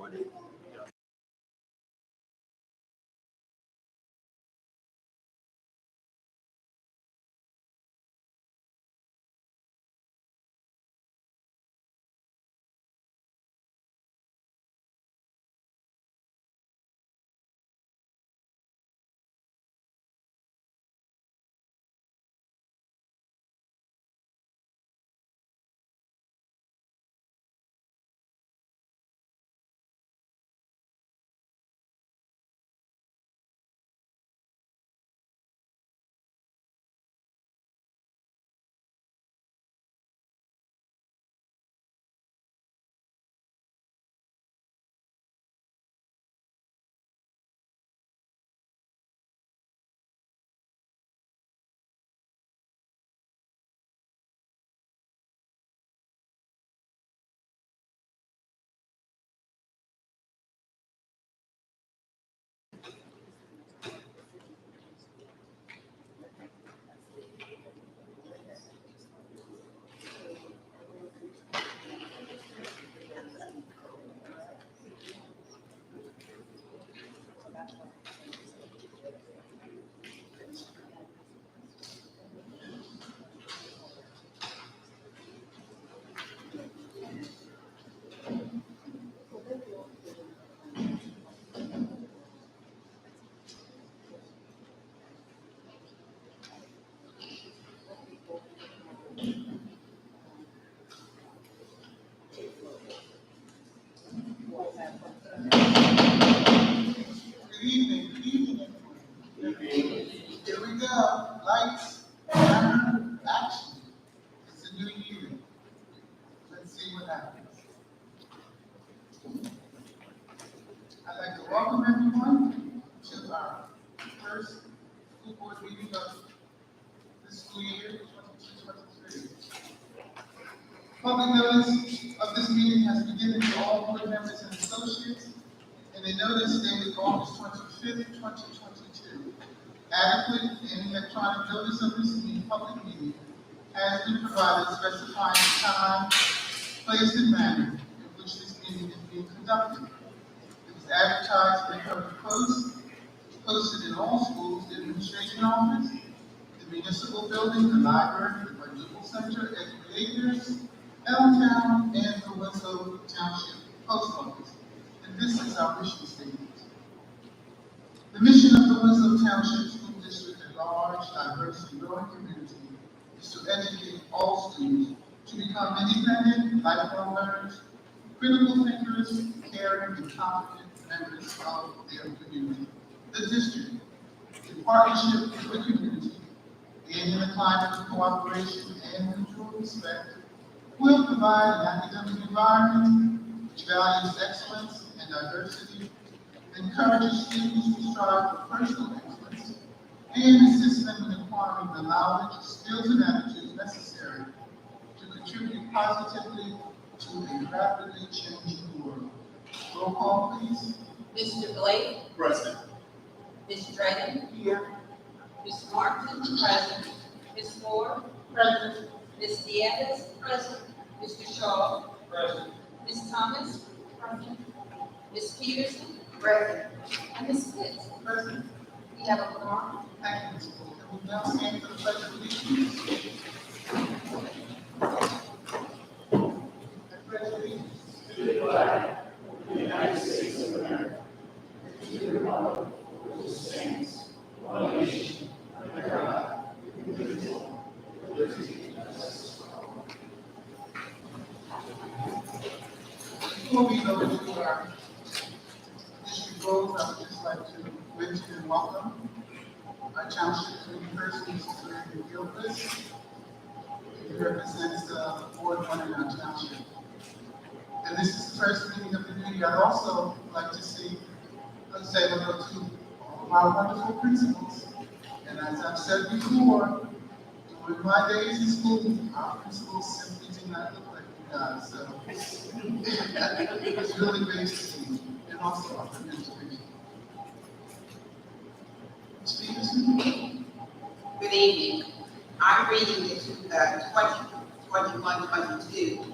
Good evening, everyone. Here we go. Lights, camera, action. It's a new year. Let's see what happens. I'd like to welcome everyone to our first school board meeting of this school year, 22-23. Public notice of this meeting has been given to all board members and associates, and a notice dated August 25th, 2022. Adequate and electronic notice of this public meeting has been provided specifying the time, place, and manner in which this meeting is being conducted. It was advertised in the Covered Post, posted in all schools, the administration office, the municipal building, the library, the quadruple center, educators, Town, and the Winslow Township Post Office. And this is our mission statement. The mission of the Winslow Township School District, a large, diverse, and growing community, is to educate all students to become independent, lifelong learners, critical thinkers, caring, and competent members of their community. The district, in partnership with the community, and in a climate of cooperation and mutual respect, will provide an academic environment which values excellence and diversity, encourages students to strive for personal excellence, and assists them in acquiring the knowledge, skills, and attitudes necessary to contribute positively to a rapidly changing world. Roll call, please. Mr. Blake? Present. Ms. Dragon? Here. Ms. Martin? Present. Ms. Moore? Present. Ms. Nieves? Present. Mr. Shaw? Present. Ms. Thomas? Present. Ms. Peterson? Present. And Ms. Smith? Present. We have a quorum. Thank you, Ms. Moore. Can we now stand for the pledge of allegiance? I pledge allegiance To the flag of the United States of America, and to the republic which stands one nation under God, indivisible, with liberty and justice for all. Before we go into our district goals, I would just like to mention and welcome our township person, Mrs. Mary Gilchrist. He represents Ward 1 in our township. And this is the first meeting of the new year. I'd also like to say hello to all of our wonderful principals. And as I've said before, during my days in school, our principals simply do not look like you guys. So it's really great to see you, and also our administration. Ms. Peterson? Good evening. I'm reading the 2021-22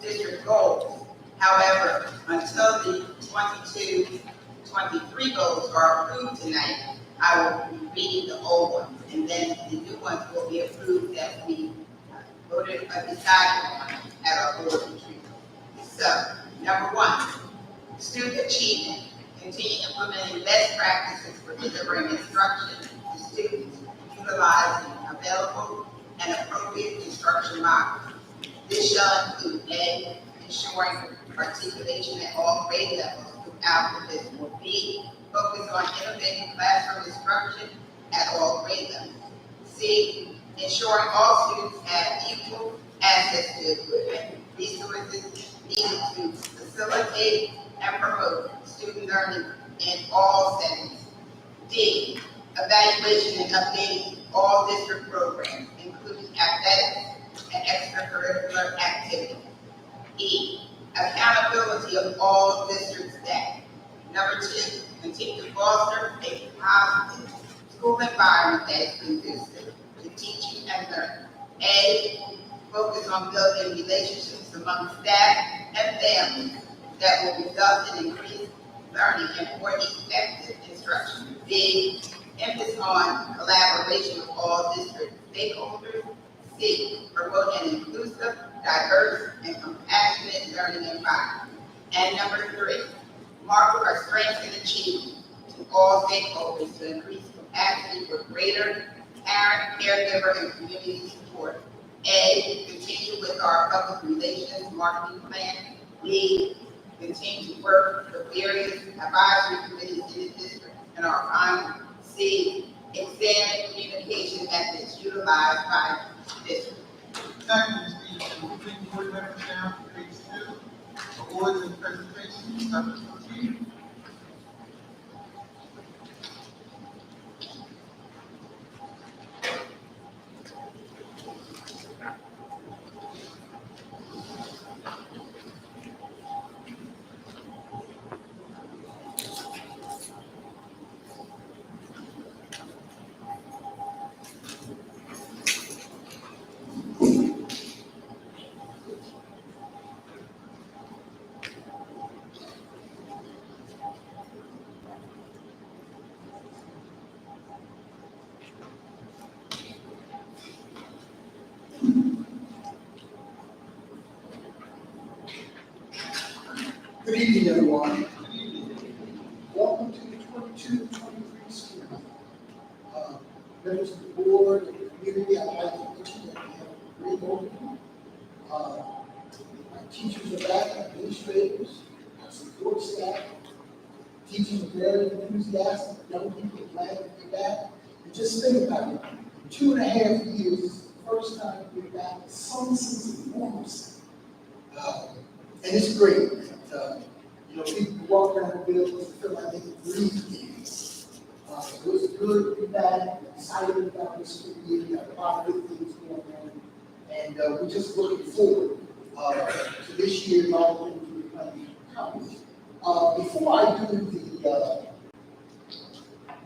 district goals. However, until the 22-23 goals are approved tonight, I will be reading the old ones, and then the new ones will be approved that we decided on at our board retreat. So, number 1, student achievement. Continue implementing best practices for delivering instruction to students, utilizing available and appropriate instruction models. This shall include A, ensuring articulation at all grade levels throughout the district. B, focus on innovative classroom instruction at all grade levels. C, ensuring all students have equal access to equipment, resources needed to facilitate and promote student learning in all settings. D, evaluation and updating all district programs, including athletics and extracurricular activities. E, accountability of all district staff. Number 2, continue to foster a positive school environment that is conducive to teaching and learning. A, focus on building relationships among staff and families that will result in increased learning and more effective instruction. B, emphasis on collaboration with all district stakeholders. C, promote an inclusive, diverse, and compassionate learning environment. And number 3, mark our strengths and achievements to all stakeholders to increase capacity for greater parent, caregiver, and community support. A, continue with our public relations marketing plan. B, continue to work with various advisory committees in the district and our final. C, examine communication methods utilized by the district. Thank you, Ms. Peterson. We'll bring board members down to page 2, awards and presentations, Dr. Tortini. Good evening, everyone. Welcome to the 22-23 school year. Members of the board and the community, I'd like to mention that we have a great opening. My teachers are back, administrators, our support staff. Teachers are very enthusiastic, young people are glad to be back. And just think about it, 2.5 years is the first time we're back with some sense of normalcy. And it's great. People walk around the building and feel like they can breathe again. It was good to be back, excited about this school year. We got a lot of good things going on. And we're just looking forward to this year and all the things we're going to accomplish. Before I do the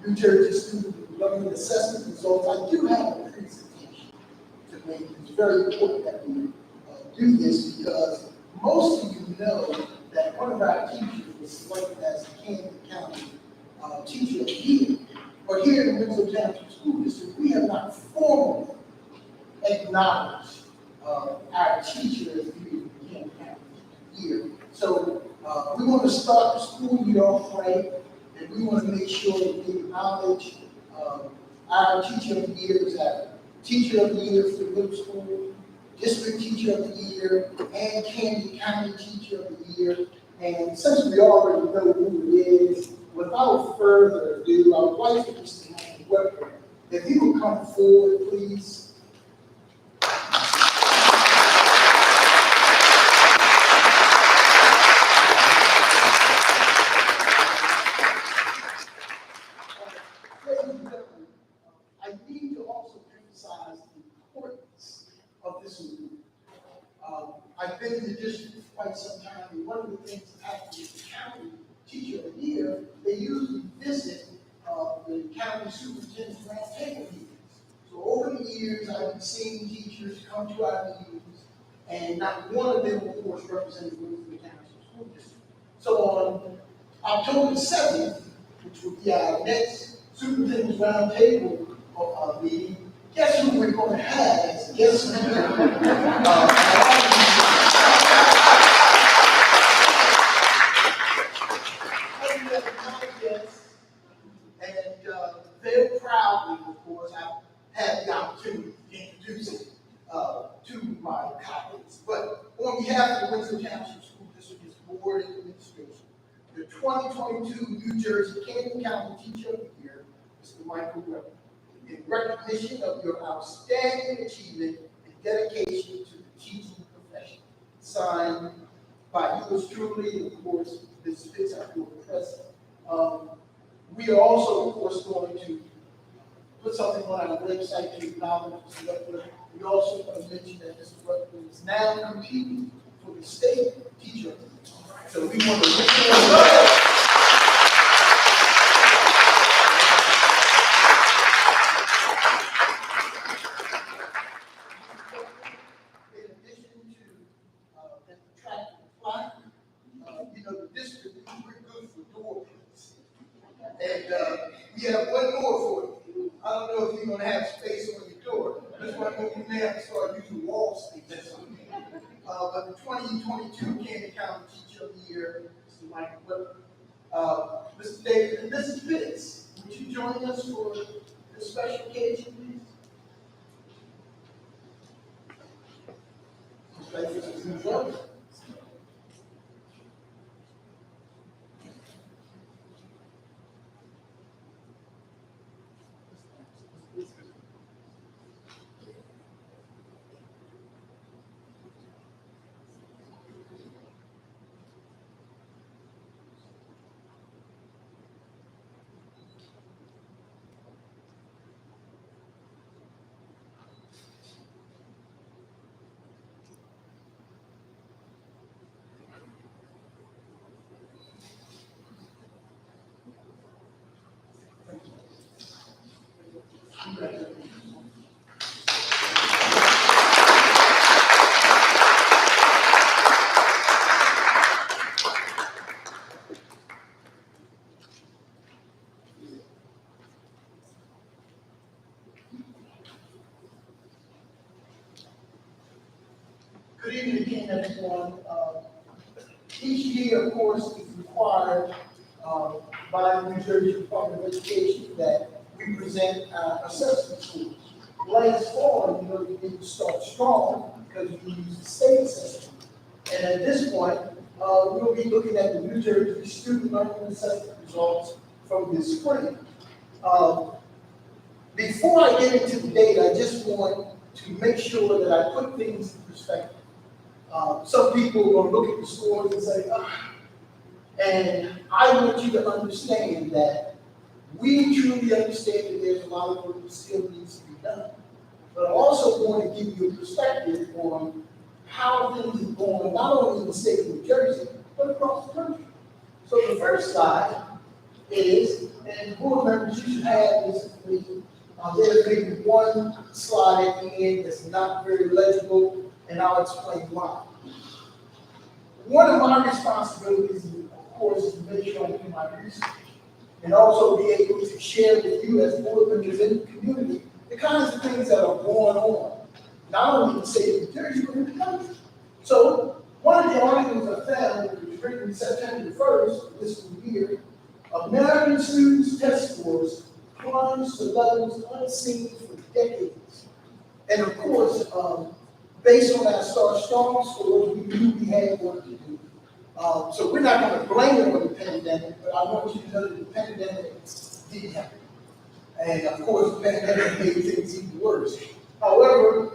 New Jersey Student Learning Assessment results, I do have a presentation to make. It's very important that we do this because most of you know that one of our teachers was selected as the Camden County Teacher of the Year. But here in the Winslow Township School District, we have not formally acknowledged our Teacher of the Camden County Year. So we want to start the school year off right, and we want to make sure that we acknowledge our Teacher of the Year is our Teacher of the Year for the middle school, District Teacher of the Year, and Camden County Teacher of the Year. And since we already know who it is, without further ado, I would like for Mr. Weber, if he would come forward, please. I need to also emphasize the importance of this movement. I've been in the district for quite some time, and one of the things that happens with the county Teacher of the Year, they usually visit the county superintendent's round table meetings. So over the years, I've been seeing teachers come to our meetings, and not one of them, of course, represented the Winslow Township School District. So on October 7th, which will be our next superintendent's roundtable meeting, guess who we're going to have as a guest speaker? And very proudly, of course, I had the opportunity to introduce it to my colleagues. But on behalf of the Winslow Township School District's Board and Administration, the 2022 New Jersey Camden County Teacher of the Year, Mr. Michael Weber, in recognition of your outstanding achievement and dedication to the teaching profession. Signed by yours truly, and of course, Ms. Fitz, our board president. We are also, of course, going to put something on our website to acknowledge Mr. Weber. We also want to mention that Mr. Weber is now competing for the state teacher of the year. So we want to wish him well. In addition to that attractive plaque, the district is pretty good for door plates. And we have one more for you. I don't know if you're going to have space on your door. That's why we may have to start using wall space. But the 2022 Camden County Teacher of the Year, Mr. Michael Weber, Mr. David, and Mrs. Fitz, would you join us for this special occasion, please? Good evening again, everyone. Each year, of course, is required by the New Jersey Department of Education that we present assessment scores. Last fall, we didn't start strong because we used the state assessment. And at this point, we'll be looking at the New Jersey Student Learning Assessment results from this spring. Before I get into the data, I just want to make sure that I put things in perspective. Some people are going to look at the scores and say, and I want you to understand that we truly understand that there's a lot of work that still needs to be done. But I also want to give you a perspective on how things are going, not only in the state of New Jersey, but across the country. So the first slide is, and board members, you should have this with you. There's maybe one slide at the end that's not very legible, and I'll explain why. One of my responsibilities, of course, is to make sure I do my research and also be able to share with you as board members in the community the kinds of things that are going on, not only in the state of New Jersey, but in the country. So one of the articles I found, which was written September 1st of this year, American students' test scores plunged to levels unseen for decades. And of course, based on our Start Strong scores, we knew we had work to do. So we're not going to blame it on the pandemic, but I want you to know that the pandemic did happen. And of course, the pandemic made things even worse. However,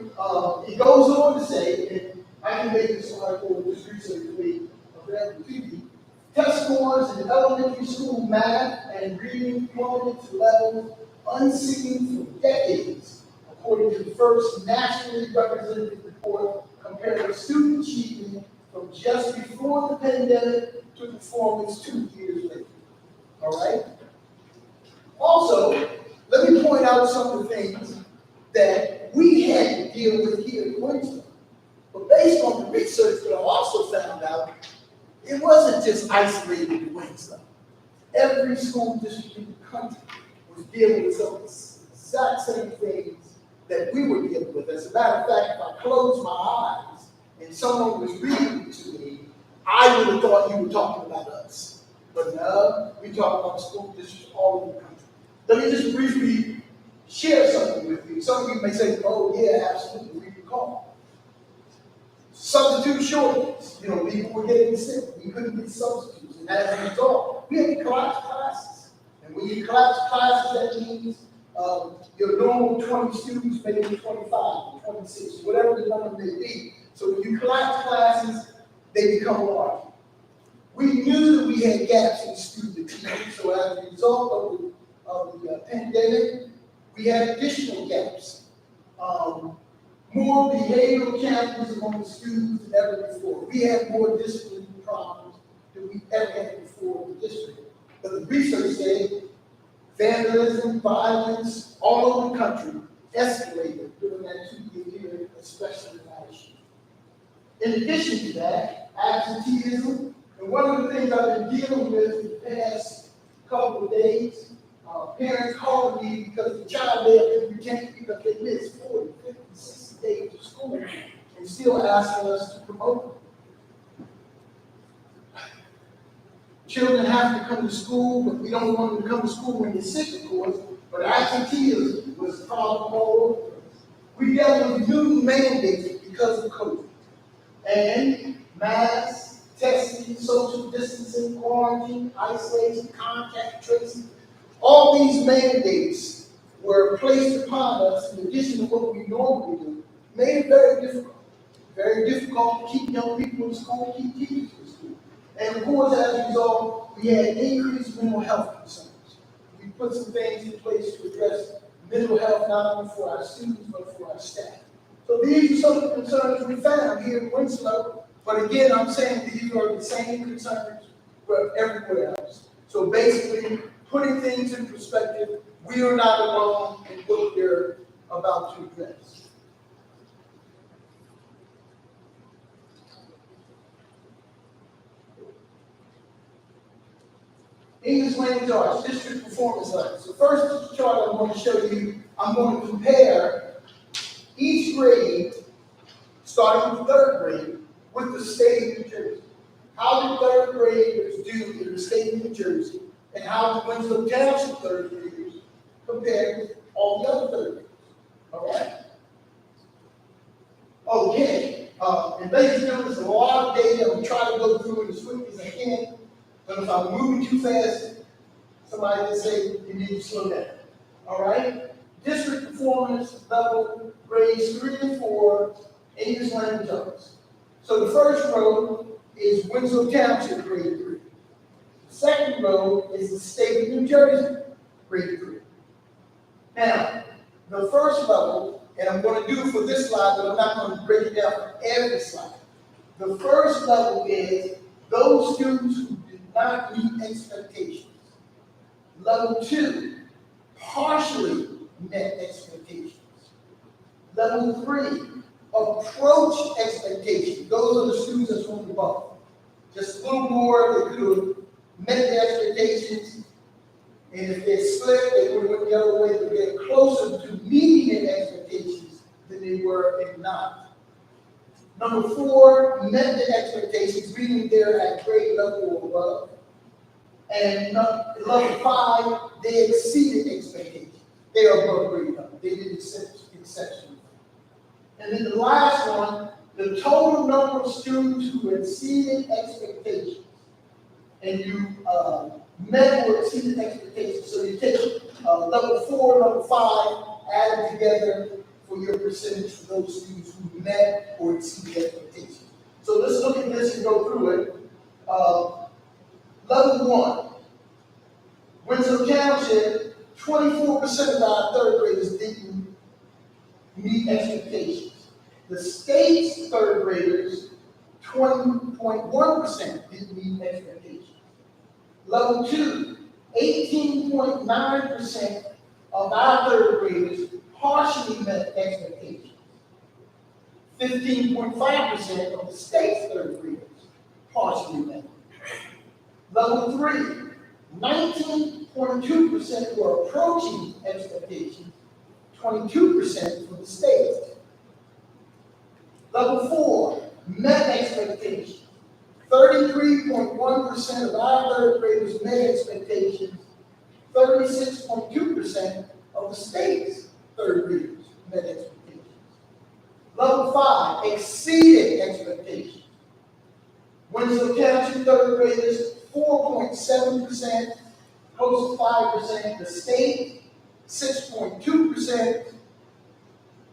it goes on to say, and I can make this article just recently available to you, test scores in elementary school math and reading plummeted to levels unseen for decades, according to the first nationally representative report comparing student achievement from just before the pandemic to performance 2 years later. All right? Also, let me point out some of the things that we had to deal with here at Winslow. But based on the research that I also found out, it wasn't just isolated to Winslow. every school district in the country was dealing with some of the exact same things that we were dealing with. As a matter of fact, if I closed my eyes and someone was reading to me, I would have thought you were talking about us. But no, we talk about school districts all over the country. Let me just briefly share something with you. Some of you may say, oh yeah, absolutely, we recall. Substitute shortages. People were getting sick. We couldn't get substitutes. And as a result, we had to collapse classes. And when you collapse classes, that means your normal 20 students may be 25, 26, whatever the number may be. So when you collapse classes, they become large. We knew that we had gaps in student achievement, so as a result of the pandemic, we had additional gaps. More behavioral challenges among the students than ever before. We had more discipline problems than we ever had before in the district. But the research said vandalism, violence, all over the country escalated during that 2-year period, especially last year. In addition to that, absenteeism, and one of the things I've been dealing with in the past couple of days, parents calling me because the child may have been retained because they missed 40, 50, 60 days of school and still asking us to promote them. Children have to come to school, but we don't want them to come to school when they're sick, of course, but absenteeism was a problem all over. We dealt with new mandates because of COVID. And masks, testing, social distancing, quarantine, isolation, contact tracing, all these mandates were placed upon us in addition to what we normally do, made it very difficult to keep young people in school, keep teachers in school. And of course, as a result, we had increased mental health concerns. We put some things in place to address mental health not only for our students, but for our staff. So these are some of the concerns we found here in Winslow, but again, I'm saying these are the same concerns for everywhere else. So basically, putting things in perspective, we are not alone in what we're about to address. English language arts, district performance levels. The first chart I'm going to show you, I'm going to compare each grade, starting with third grade, with the state of New Jersey. How did third graders do in the state of New Jersey, and how did Winslow Township third graders compare with all the other third graders? All right? Okay. And ladies and gentlemen, there's a lot of data. I'm trying to go through it as quickly as I can. But if I'm moving too fast, somebody can say you need to slow down. All right? District performance level grades 3 and 4, English language arts. So the first row is Winslow Township grade 3. The second row is the state of New Jersey grade 3. Now, the first level, and I'm going to do it for this slide, but I'm not going to break it down for every slide. The first level is those students who did not meet expectations. Level 2, partially met expectations. Level 3, approach expectations. Those are the students that's on the bottom. Just a little more, they could have met the expectations, and if they slipped, they would have went the other way, but they're closer to meeting their expectations than they were if not. Number 4, met the expectations, meaning they're at grade level or above. And level 5, they exceeded expectations. They are above grade level. They did exceptionally. And then the last one, the total number of students who exceeded expectations. And you met or exceeded expectations. So you take level 4, level 5, add them together for your percentage for those students who met or exceeded expectations. So let's look at this and go through it. Level 1, Winslow Township, 24% of our third graders didn't meet expectations. The state's third graders, 20.1% didn't meet expectations. Level 2, 18.9% of our third graders partially met expectations. 15.5% of the state's third graders partially met. Level 3, 19.2% were approaching expectations, 22% for the state. Level 4, met expectations. 33.1% of our third graders met expectations. 36.2% of the state's third graders met expectations. Level 5, exceeded expectations. Winslow Township third graders, 4.7%, post 5%, the state, 6.2%.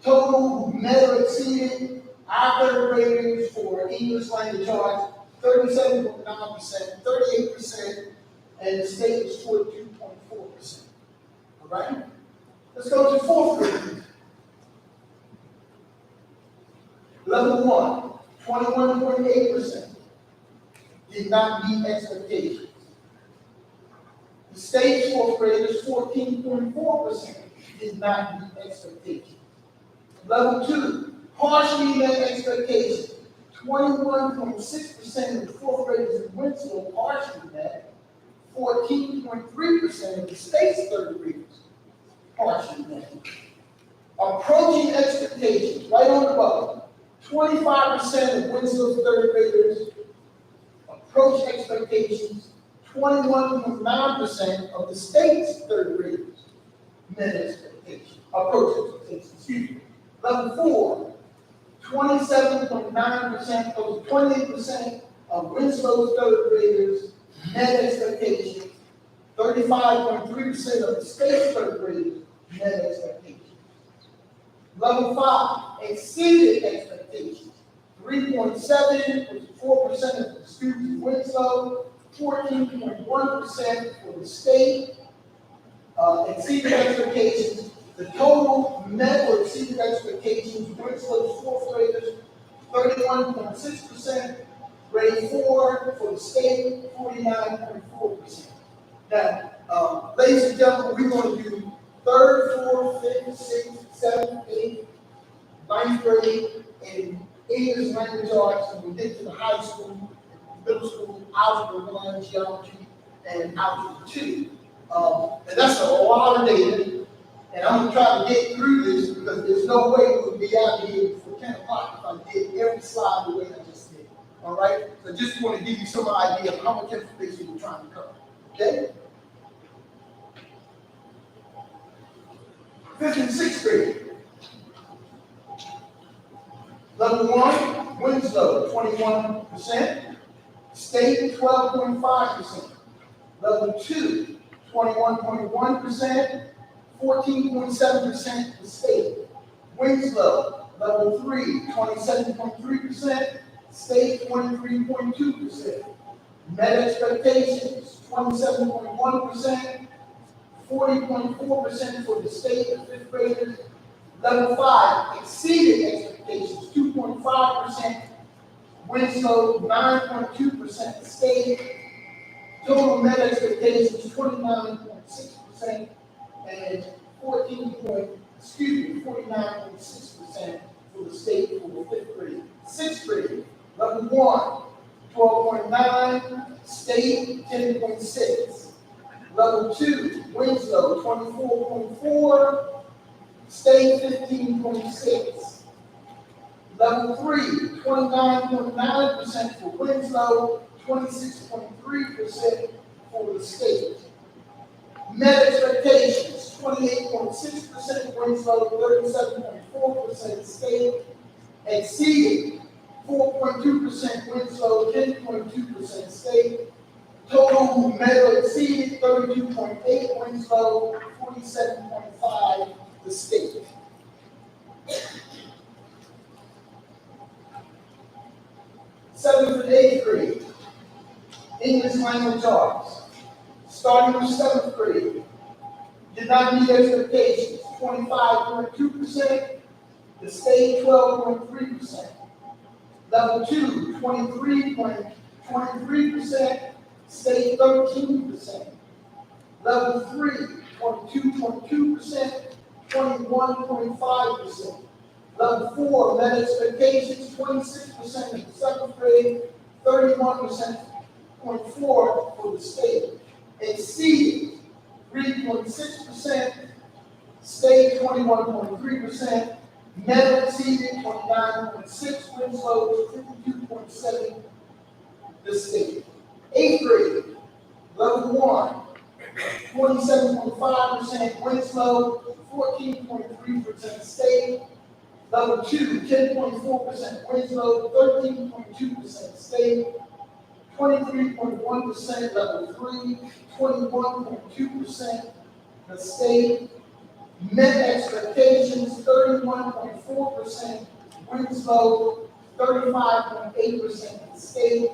Total met or exceeded our third graders for English language arts, 37.9%, 38%, and the state was 42.4%. All right? Let's go to fourth graders. Level 1, 21.8% did not meet expectations. The state's fourth graders, 14.4%, did not meet expectations. Level 2, partially met expectations. 21.6% of the fourth graders in Winslow partially met. 14.3% of the state's third graders partially met. Approaching expectations, right on the button. 25% of Winslow's third graders approach expectations. 21.9% of the state's third graders met expectations, approach expectations, excuse me. Level 4, 27.9% of the 28% of Winslow's third graders met expectations. 35.3% of the state's third graders met expectations. Level 5, exceeded expectations. 3.7 was 4% of the students in Winslow, 14.1% for the state, exceeded expectations. The total met or exceeded expectations, Winslow's fourth graders, 31.6%, grade 4 for the state, 49.4%. Now, ladies and gentlemen, we're going to do third, fourth, fifth, sixth, seventh, eighth, ninth grade, and English language arts, and we get to the high school, middle school, algebra 1, geometry, and algebra 2. And that's a lot of data, and I'm going to try to get through this because there's no way we would be out here before 10 o'clock if I did every slide the way I just did. All right? So just want to give you some idea of how much information we're trying to cover. Okay? Fifth and sixth grade. Level 1, Winslow, 21%. State, 12.5%. Level 2, 21.1%. 14.7% the state. Winslow, level 3, 27.3%. State, 23.2%. Met expectations, 27.1%. 40.4% for the state of fifth graders. Level 5, exceeded expectations, 2.5%. Winslow, 9.2% the state. Total met expectations, 29.6%. And 49.6% for the state for the fifth grade. Sixth grade, level 1, 12.9, state 10.6. Level 2, Winslow 24.4, state 15.6. Level 3, 29.9% for Winslow, 26.3% for the state. Met expectations, 28.6% Winslow, 37.4% state. Exceeded, 4.2% Winslow, 10.2% state. Total met or exceeded, 32.8 Winslow, 47.5 the state. Seventh and eighth grade, English language arts. Starting with seventh grade, did not meet expectations, 25.2%, the state 12.3%. Level 2, 23.23%, state 13%. Level 3, 22.2%, 21.5%. Level 4, met expectations, 26% in the seventh grade, 31.4% for the state. Exceeded 23.6%, state 21.3%, Meadow exceeded 29.6, Winslow 52.7, the state. Eighth grade, level 1, 27.5%, Winslow 14.3%, state. Level 2, 10.4%, Winslow 13.2%, state. 23.1%, level 3, 21.2%, the state. Met expectations, 31.4%, Winslow 35.8%, the state.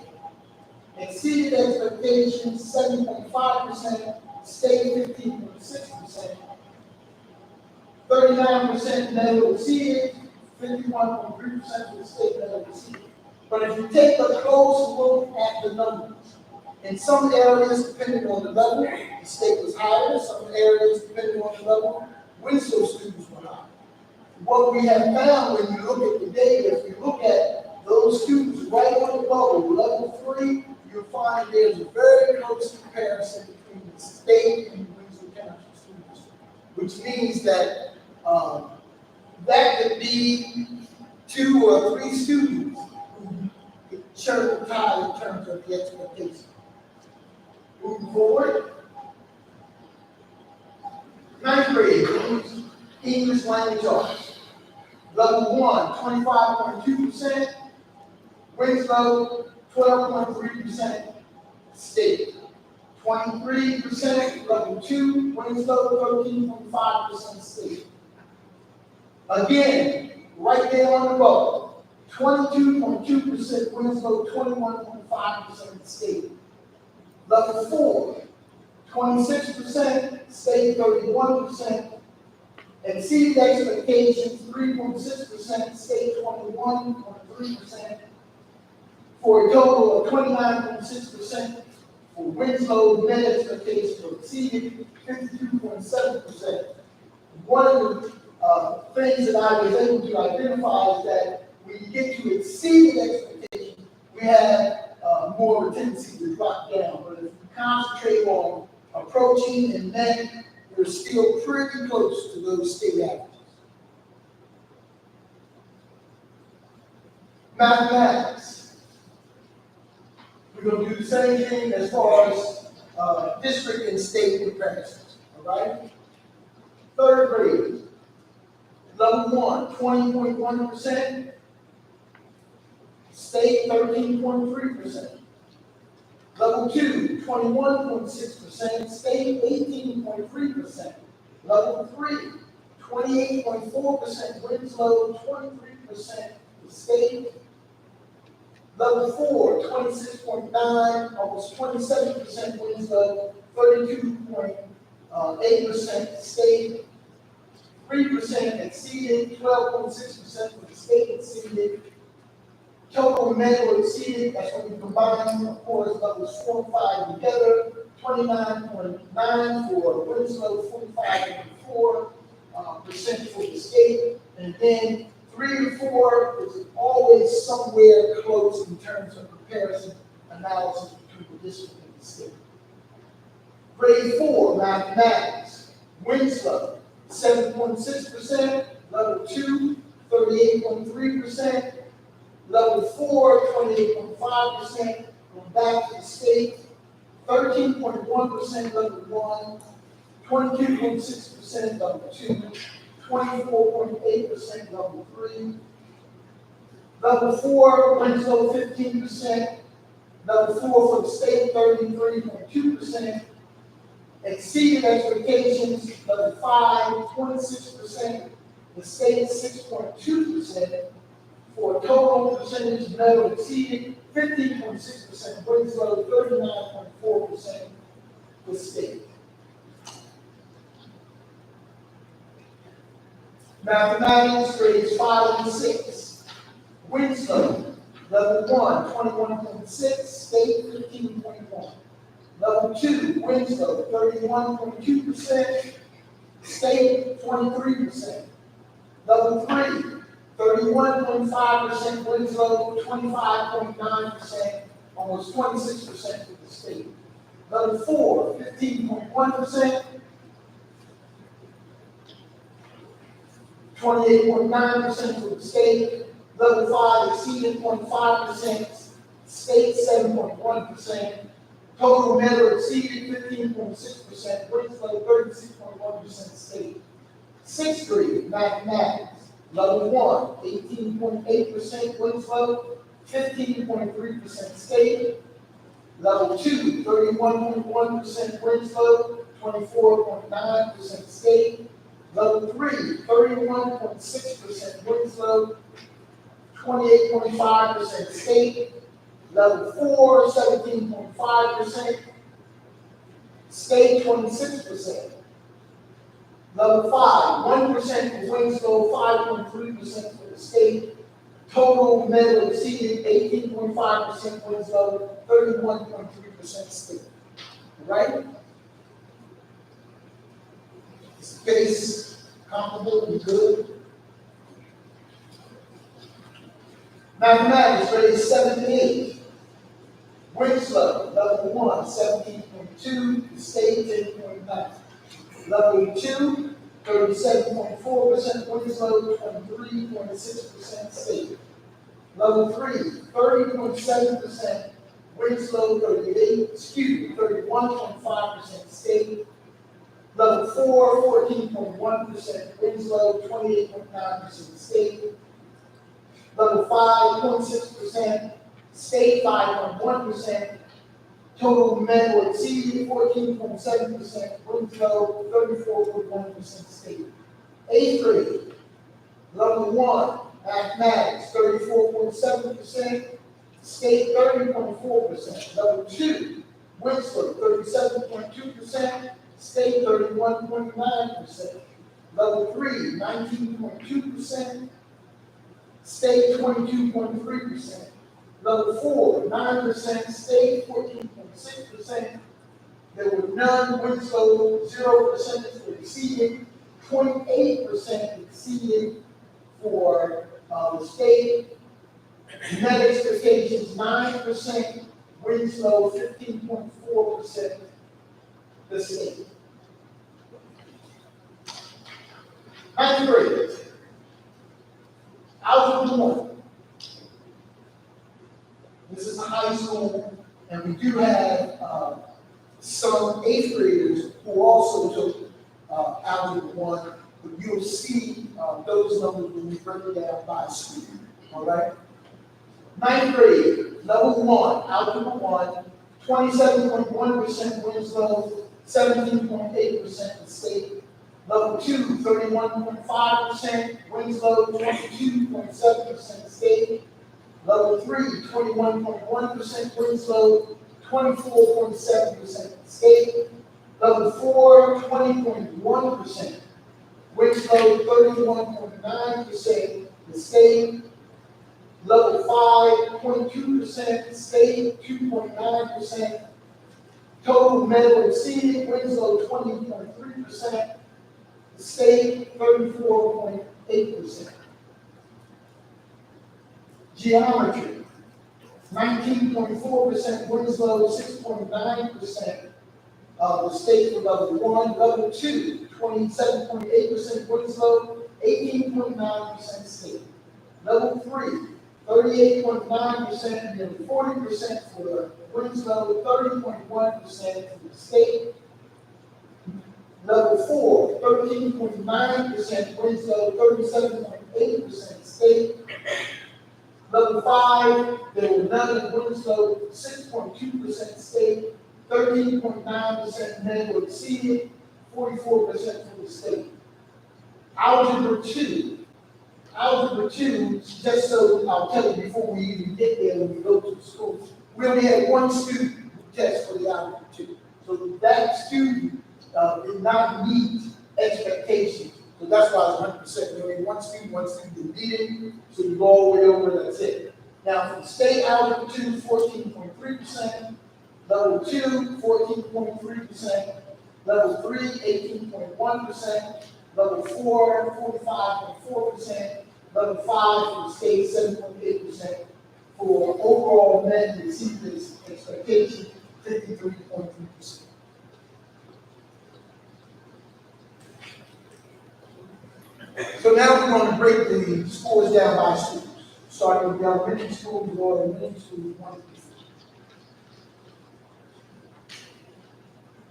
Exceeded expectations, 7.5%, state 15.6%. 39% never exceeded, 51.3% of the state never exceeded. But if you take a close look at the numbers, in some areas, depending on the level, the state was higher. Some areas, depending on the level, Winslow students were higher. What we have found when you look at the data, if you look at those students right on the level 3, you'll find there's a very close comparison between the state and the Winslow Township students, which means that that could be 2 or 3 students who share the tide in terms of the expectation. Moving forward, 9th grade, English language arts. Level 1, 25.2%, Winslow 12.3%, state. 23%, level 2, Winslow 13.5%, state. Again, right there on the bubble, 22.2%, Winslow 21.5%, state. Level 4, 26%, state 31%, exceeded expectations 3.6%, state 21.3%, for a total of 29.6%. For Winslow, net expectations were exceeded 52.7%. One of the things that I was able to identify is that when you get to exceed expectations, we have more of a tendency to drop down. But if you concentrate on approaching and then we're still pretty close to those state averages. Mathematics. We're going to do the same thing as far as district and state comparisons. All right? 3rd grade. Level 1, 20.1%. State 13.3%. Level 2, 21.6%, state 18.3%. Level 3, 28.4%, Winslow 23%, state. Level 4, 26.9, almost 27%, Winslow 32.8%, state. 3% exceeded, 12.6% for the state exceeded. Total mental exceeded, that's when we combine, of course, levels 4 and 5 together, 29.9 for Winslow, 45.4% for the state, and then 3 to 4 is always somewhere close in terms of comparison analysis between the district and the state. Grade 4, mathematics, Winslow, 7.6%, level 2, 38.3%, level 4, 28.5%, going back to the state, 13.1% level 1, 22.6% level 2, 24.8% level 3, level 4, Winslow 15%, level 4 for the state, 33.2%, exceeded expectations, level 5, 26%, the state 6.2%, for a total percentage never exceeded 15.6%, Winslow 39.4% the state. Mathematics grades 5 and 6. Winslow, level 1, 21.6, state 15.1. Level 2, Winslow, 31.2%, state 23%. Level 3, 31.5%, Winslow, 25.9%, almost 26% for the state. Level 4, 15.1%, 28.9% for the state. Level 5 exceeded 0.5%, state 7.1%. Total metal exceeded 15.6%, Winslow 36.1%, state. Sixth grade mathematics, level 1, 18.8%, Winslow 15.3%, state. Level 2, 31.1% Winslow, 24.9% state. Level 3, 31.6% Winslow, 28.5% state. Level 4, 17.5%, state 26%. Level 5, 1% for Winslow, 5.3% for the state. Total metal exceeded 18.5% Winslow, 31.3% state. All right? Space comparable and good. Mathematics, grades 7 to 8. Winslow, level 1, 17.2, the state 10.9. Level 2, 37.4% Winslow, 23.6% state. Level 3, 30.7% Winslow, 31.5% state. Level 4, 14.1% Winslow, 28.9% state. Level 5, 0.6%, state 5.1%. Total metal exceeded 14.7%, Winslow 34.1% state. Eighth grade, level 1, mathematics 34.7%, state 30.4%. Level 2, Winslow 37.2%, state 31.9%. Level 3, 19.2%, state 22.3%. Level 4, 9%, state 14.6%. There were none, Winslow 0% for exceeded, 0.8% exceeded for the state. Net expectations 9%, Winslow 15.4%, the state. Ninth grade, algebra 1. This is a high school, and we do have some eighth graders who also took algebra 1, but you'll see those numbers when we break it down by student. All right? Ninth grade, level 1, algebra 1, 27.1% Winslow, 17.8% the state. Level 2, 31.5% Winslow, 22.7% state. Level 3, 21.1% Winslow, 24.7% state. Level 4, 20.1% Winslow, 31.9% the state. Level 5, 0.2% state, 2.9%. Total metal exceeded Winslow, 20.3%. The state, 34.8%. Geometry, 19.4% Winslow, 6.9% the state for level 1. Level 2, 27.8% Winslow, 18.9% state. Level 3, 38.9% and 40% for Winslow, 30.1% for the state. Level 4, 13.9% Winslow, 37.8% state. Level 5, there were none in Winslow, 6.2% state, 13.9% metal exceeded, 44% for the state. Algebra 2. Algebra 2, just so I'll tell you before we even get there when we go to the school, we only had one student who test for the Algebra 2. So that student did not meet expectations. So that's why it's 100%. We only one student didn't meet it, so you go all the way over, that's it. Now for the state Algebra 2, 14.3%, level 2, 14.3%, level 3, 18.1%, level 4, 45.4%, level 5 for the state, 7.8%, for overall met and exceeded expectation, 53.3%. So now we're going to break the scores down by schools, starting with the elementary schools or middle schools, 1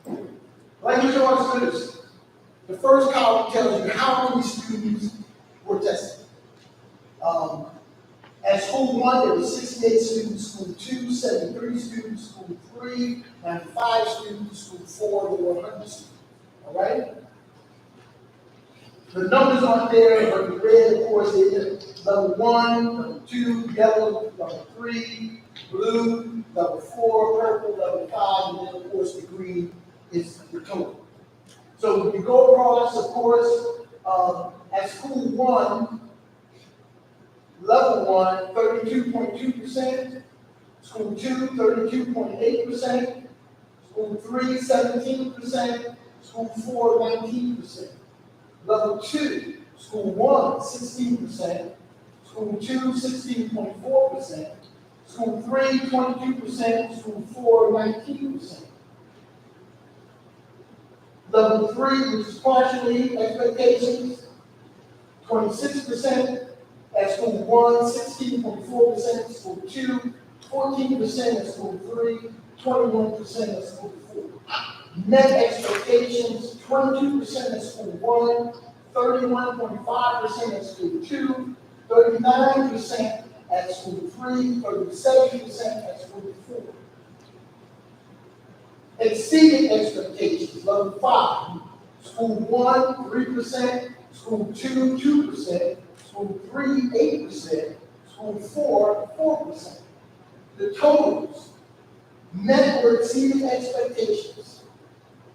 through 4. Language arts literacy. The first column tells you how many students were tested. At school 1, there were 68 students, school 2, 73 students, school 3, 95 students, school 4, there were 100 students. All right? The numbers aren't there, but the red, of course, is level 1, level 2, yellow, level 3, blue, level 4, purple, level 5, and then, of course, the green is the total. So if you go across, of course, at school 1, level 1, 32.2%, school 2, 32.8%, school 3, 17%, school 4, 19%. Level 2, school 1, 16%, school 2, 16.4%, school 3, 22%, school 4, 19%. Level 3, which is partially expectations, 26%, at school 1, 16.4%, school 2, 14% at school 3, 21% at school 4. Net expectations, 22% at school 1, 31.5% at school 2, 39% at school 3, 37% at school 4. Exceeded expectations, level 5, school 1, 3%, school 2, 2%, school 3, 8%, school 4, 4%. The totals met or exceeded expectations.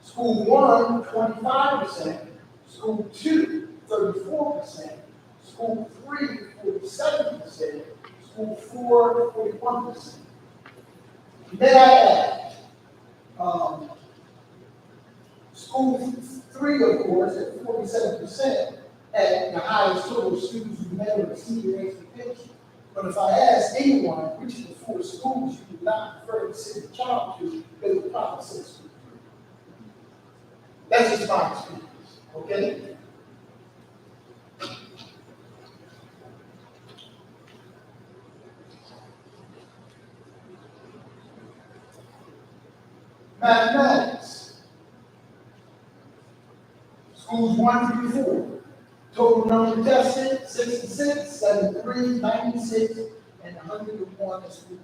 School 1, 25%, school 2, 34%, school 3, 47%, school 4, 41%. May I add, school 3, of course, at 47%, had the highest total of students who met or exceeded their expectations. But if I ask anyone which of the 4 schools you would not prefer to send a child to, they would probably say school 3. That's just my experience, okay? Mathematics. Schools 1 through 4. Total number tested, 66, 73, 96, and 101 at school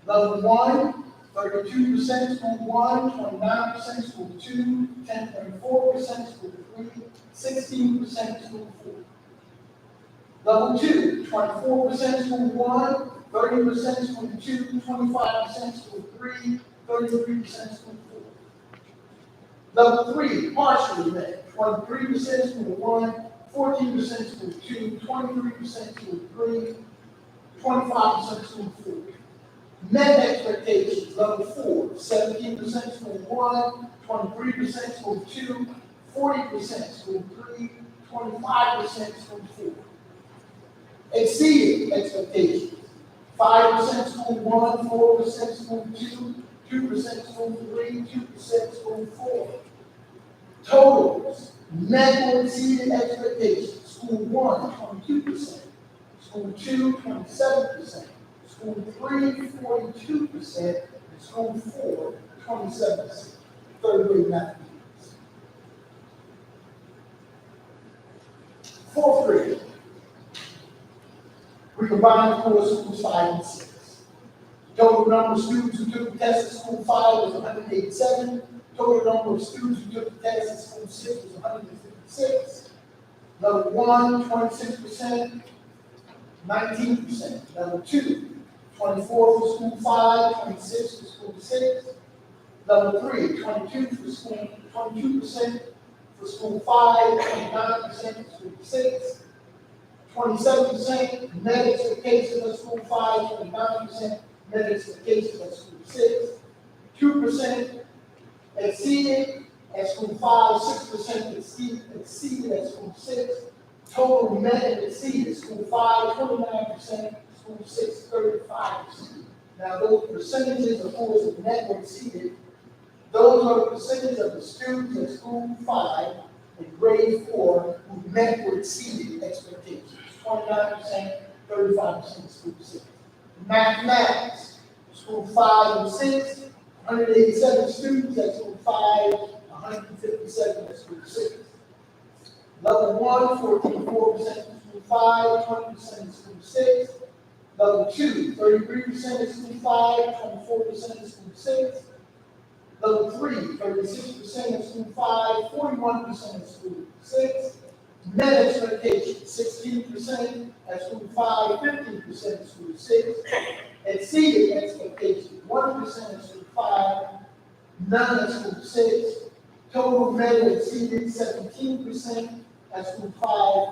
4. Level 1, 32% school 1, 29% school 2, 10.4% school 3, 16% school 4. Level 2, 24% school 1, 30% school 2, 25% school 3, 33% school 4. Level 3, partially met, 23% school 1, 14% school 2, 23% school 3, 25% school 4. Met expectations, level 4, 17% school 1, 23% school 2, 40% school 3, 25% school 4. Exceeded expectations, 5% school 1, 4% school 2, 2% school 3, 2% school 4. Totals, met or exceeded expectations, school 1, 22%, school 2, 27%, school 3, 42%, and school 4, 27%. Third grade mathematics. Fourth grade. We combined, of course, schools 5 and 6. Total number of students who took the test at school 5 was 187. Total number of students who took the test at school 6 was 156. Level 1, 26%, 19%. Level 2, 24 for school 5, 26 for school 6. Level 3, 22 for school, 22% for school 5, 29% for school 6. 27% met expectations at school 5, 29% met expectations at school 6. 2% exceeded at school 5, 6% exceeded at school 6. Total met and exceeded school 5, 29%, school 6, 35%. Now those percentages, of course, of met or exceeded, those are the percentage of the students at school 5 and grade 4 who met or exceeded expectations, 29%, 35% school 6. Mathematics, school 5 and 6, 187 students at school 5, 157 at school 6. Level 1, 14.4% at school 5, 20% at school 6. Level 2, 33% at school 5, 24% at school 6. Level 3, 36% at school 5, 41% at school 6. Met expectations, 16% at school 5, 15% at school 6. Exceeded expectations, 1% at school 5, none at school 6. Total met or exceeded 17% at school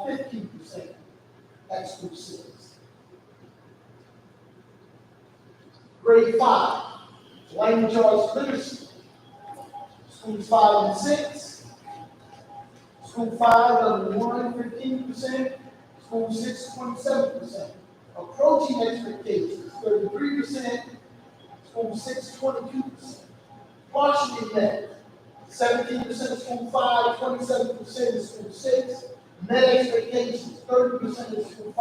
5, 15% at school 6. Grade 5, language arts literacy. Schools 5 and 6. School 5, level 1, 15%. School 6, 27%. Approaching expectations, 33%. School 6, 22%. Partially met, 17% of school 5, 27% of school 6. Met expectations, 30% of school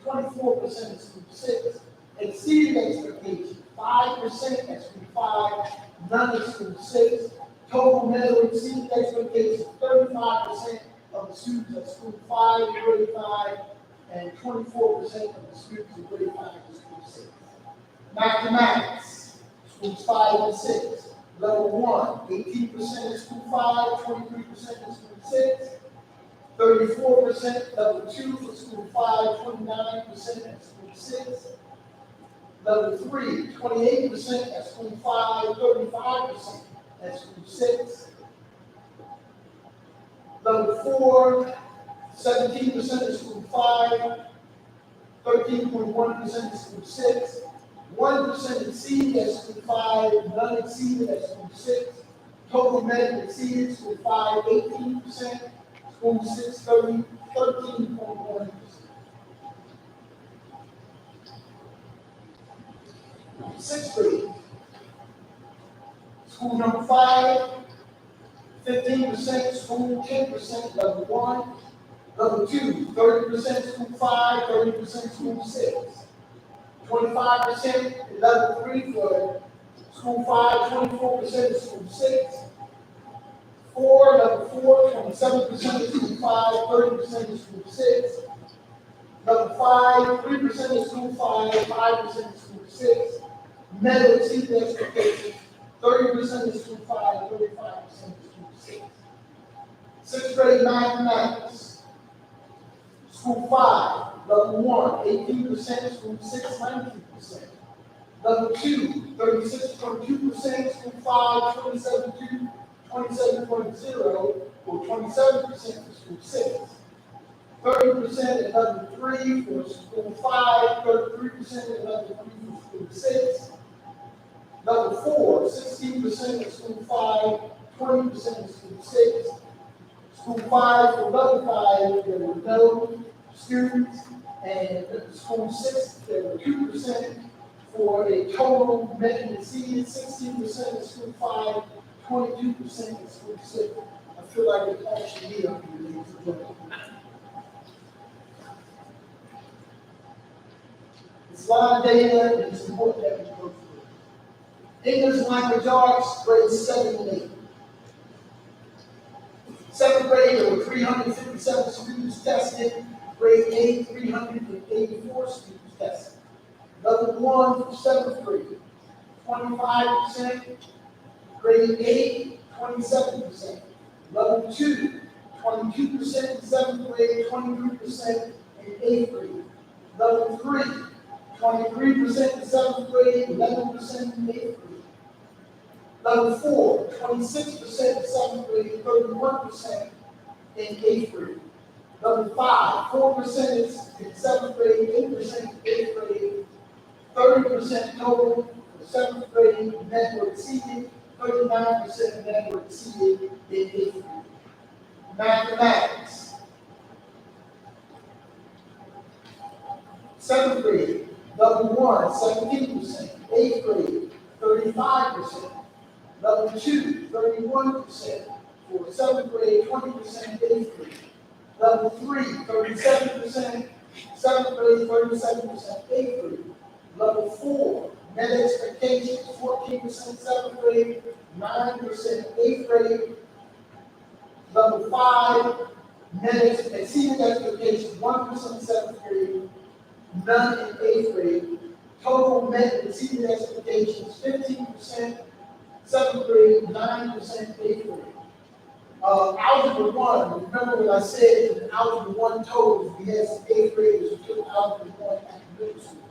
5, 24% of school 6. Exceeded expectations, 5% at school 5, none at school 6. Total met or exceeded expectations, 35% of the students at school 5 and grade 5, and 24% of the students in grade 5 and school 6. Mathematics, schools 5 and 6. Level 1, 18% at school 5, 23% at school 6. 34% level 2 for school 5, 29% at school 6. Level 3, 28% at school 5, 35% at school 6. Level 4, 17% at school 5, 13.1% at school 6. 1% exceeded at school 5, none exceeded at school 6. Total met exceeded school 5, 18%, school 6, 13.1%. Sixth grade. School number 5, 15%, school 10%, level 1. Level 2, 30% school 5, 30% school 6. 25% level 3 for school 5, 24% school 6. 4, level 4, 27% school 5, 30% school 6. Level 5, 3% school 5, 5% school 6. Met or exceeded expectations, 30% school 5, 35% school 6. Sixth grade mathematics. School 5, level 1, 18%, school 6, 19%. Level 2, 36.2%, school 5, 27.0, or 27% for school 6. 30% at level 3 for school 5, 33% at level 3 for school 6. Level 4, 16% at school 5, 20% at school 6. School 5 for level 5, there were no students, and school 6, there were 2% for a total met and exceeded 16% at school 5, 22% at school 6. I feel like it's actually here, ladies and gentlemen. It's a lot of data, and it's important that we go through. English language arts, grades 7 and 8. Seventh grade, there were 357 students tested. Grade 8, 384 students tested. Level 1 for seventh grade, 25%. Grade 8, 27%. Level 2, 22% in seventh grade, 23% in eighth grade. Level 3, 23% in seventh grade, 11% in eighth grade. Level 4, 26% in seventh grade, 31% in eighth grade. Level 5, 4% in seventh grade, 8% in eighth grade, 30% total for seventh grade, met or exceeded, 39% met or exceeded in eighth grade. Mathematics. Seventh grade, level 1, 17%, eighth grade, 35%. Level 2, 31%, For seventh grade, 20% eighth grade. Level 3, 37%, seventh grade, 37% eighth grade. Level 4, met expectations, 14% seventh grade, 9% eighth grade. Level 5, met exceeded expectations, 1% seventh grade, none in eighth grade. Total met exceeded expectations, 15% seventh grade, 9% eighth grade. Algebra 1, remember what I said in Algebra 1 totals, we had some eighth graders who took Algebra 1 at the middle school.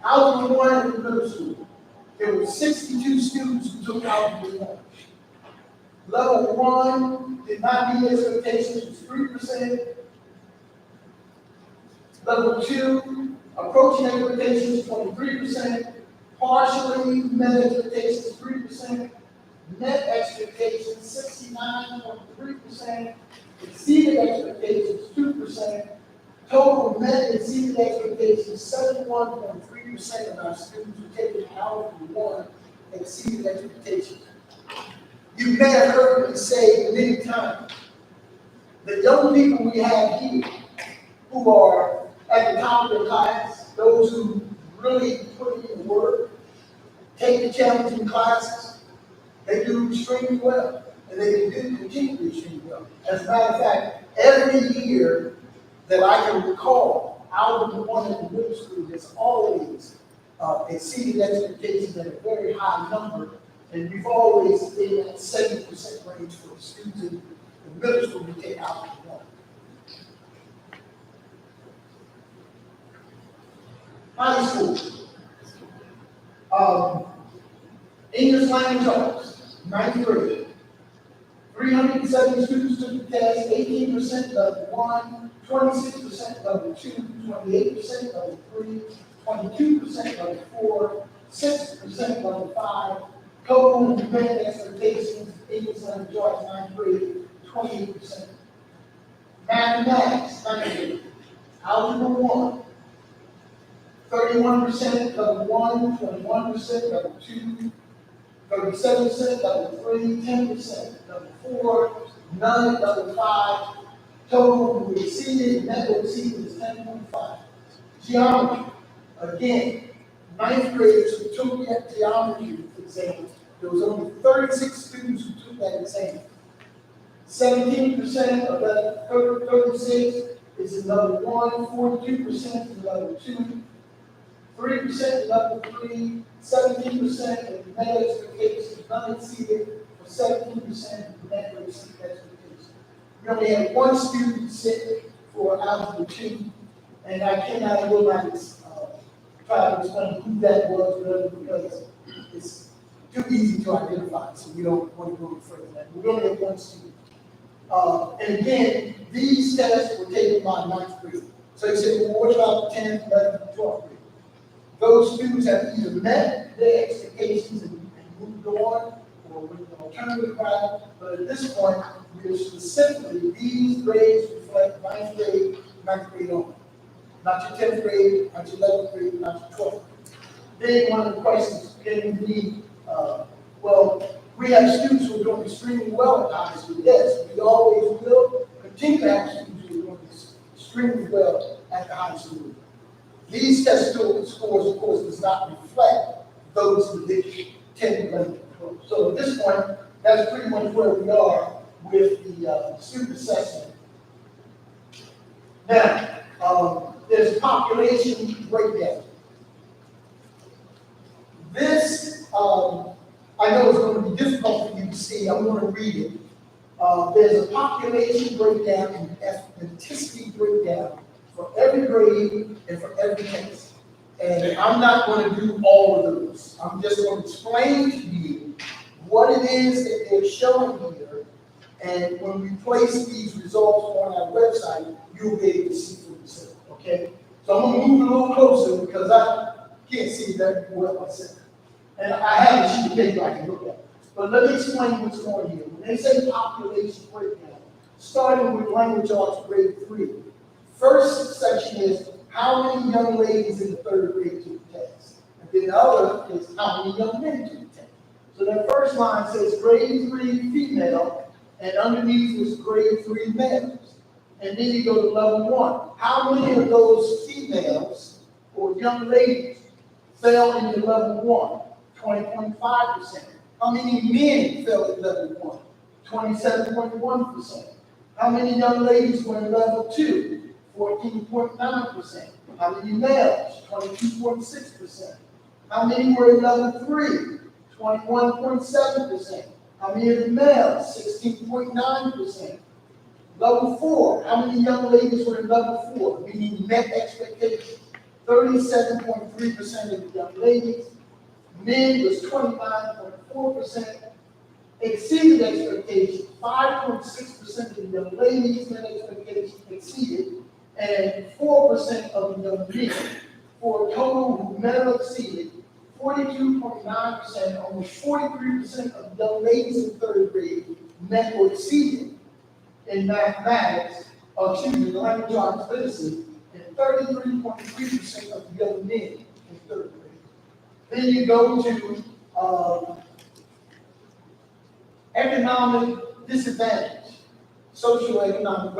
Algebra 1 in the middle school, there were 62 students who took Algebra 1. Level 1 did not meet expectations, was 3%. Level 2, approaching expectations, 23%. Partially met expectations, 3%. Met expectations, 69.3%. Exceeded expectations, 2%. Total met exceeded expectations, 71.3% of our students who take it out of one exceeded expectations. You may have heard me say many times, the young people we have here who are at the top of their class, those who really put in the work, take the challenging classes, they do extremely well, and they do continue to do extremely well. As a matter of fact, every year that I can recall, Algebra 1 in the middle school has always exceeded expectations at a very high number, and we've always been at 70% range for students in the middle school to take Algebra 1. High school. English language arts, 9th grade. 370 students took the test, 18% level 1, 26% level 2, 28% level 3, 22% level 4, 6% level 5. Total met expectations, English language arts, 9th grade, 28%. Mathematics, 9th grade. Algebra 1. 31% level 1, 21% level 2, 37% level 3, 10% level 4, none at level 5. Total we exceeded, net exceeded is 10.5. Geometry, again, 9th graders who took that geometry exam, there was only 36 students who took that exam. 17% of that 36 is in level 1, 42% in level 2, 3% in level 3, 17% in net expectations, none exceeded, for 17% in net exceeded expectations. We only had one student sit for Algebra 2, and I cannot go back and try to explain who that was, because it's too easy to identify, so we don't want to go any further than that. We only had one student. And again, these tests were taken by 9th grade. So you say, well, what about 10th, 11th, 12th grade? Those students have either met their expectations and moved on, or with an alternative route, but at this point, we're specifically, these grades reflect 9th grade only. Not your 10th grade, not your 11th grade, not your 12th grade. Then one of the questions can be, well, we have students who are doing extremely well at high school. Yes, we always will continue to have students who are doing extremely well at the high school. These test scores, of course, does not reflect those who did 10, 11, 12. So at this point, that's pretty much where we are with the student assessment. Now, there's population breakdown. This, I know it's going to be difficult for you to see. I'm going to read it. There's a population breakdown and ethnicity breakdown for every grade and for every case. And I'm not going to do all of those. I'm just going to explain to you what it is that they're showing here. And when we place these results on our website, you'll be able to see for yourself, okay? So I'm going to move a little closer because I can't see that well myself. And I have a sheet of paper I can look at. But let me explain what's going here. When they say population breakdown, starting with language arts grade 3, first section is how many young ladies in the 3rd grade took the test. And then the other is how many young men took the test. So that first line says grade 3 female, And underneath was grade 3 males. And then you go to level 1. How many of those females or young ladies fell into level 1? 20.5%. How many men fell in level 1? 27.1%. How many young ladies were in level 2? 14.9%. How many males? 22.6%. How many were in level 3? 21.7%. How many of the males? 16.9%. Level 4, how many young ladies were in level 4, meaning met expectations? 37.3% of the young ladies. Men was 29.4%. Exceeded expectations. 5.6% of the young ladies met expectations exceeded, and 4% of the young men. For a total who met or exceeded 42.9%, almost 43% of young ladies in third grade met or exceeded in mathematics, language arts literacy, and 33.3% of the young men in third grade. Then you go to economic disadvantage, socioeconomic,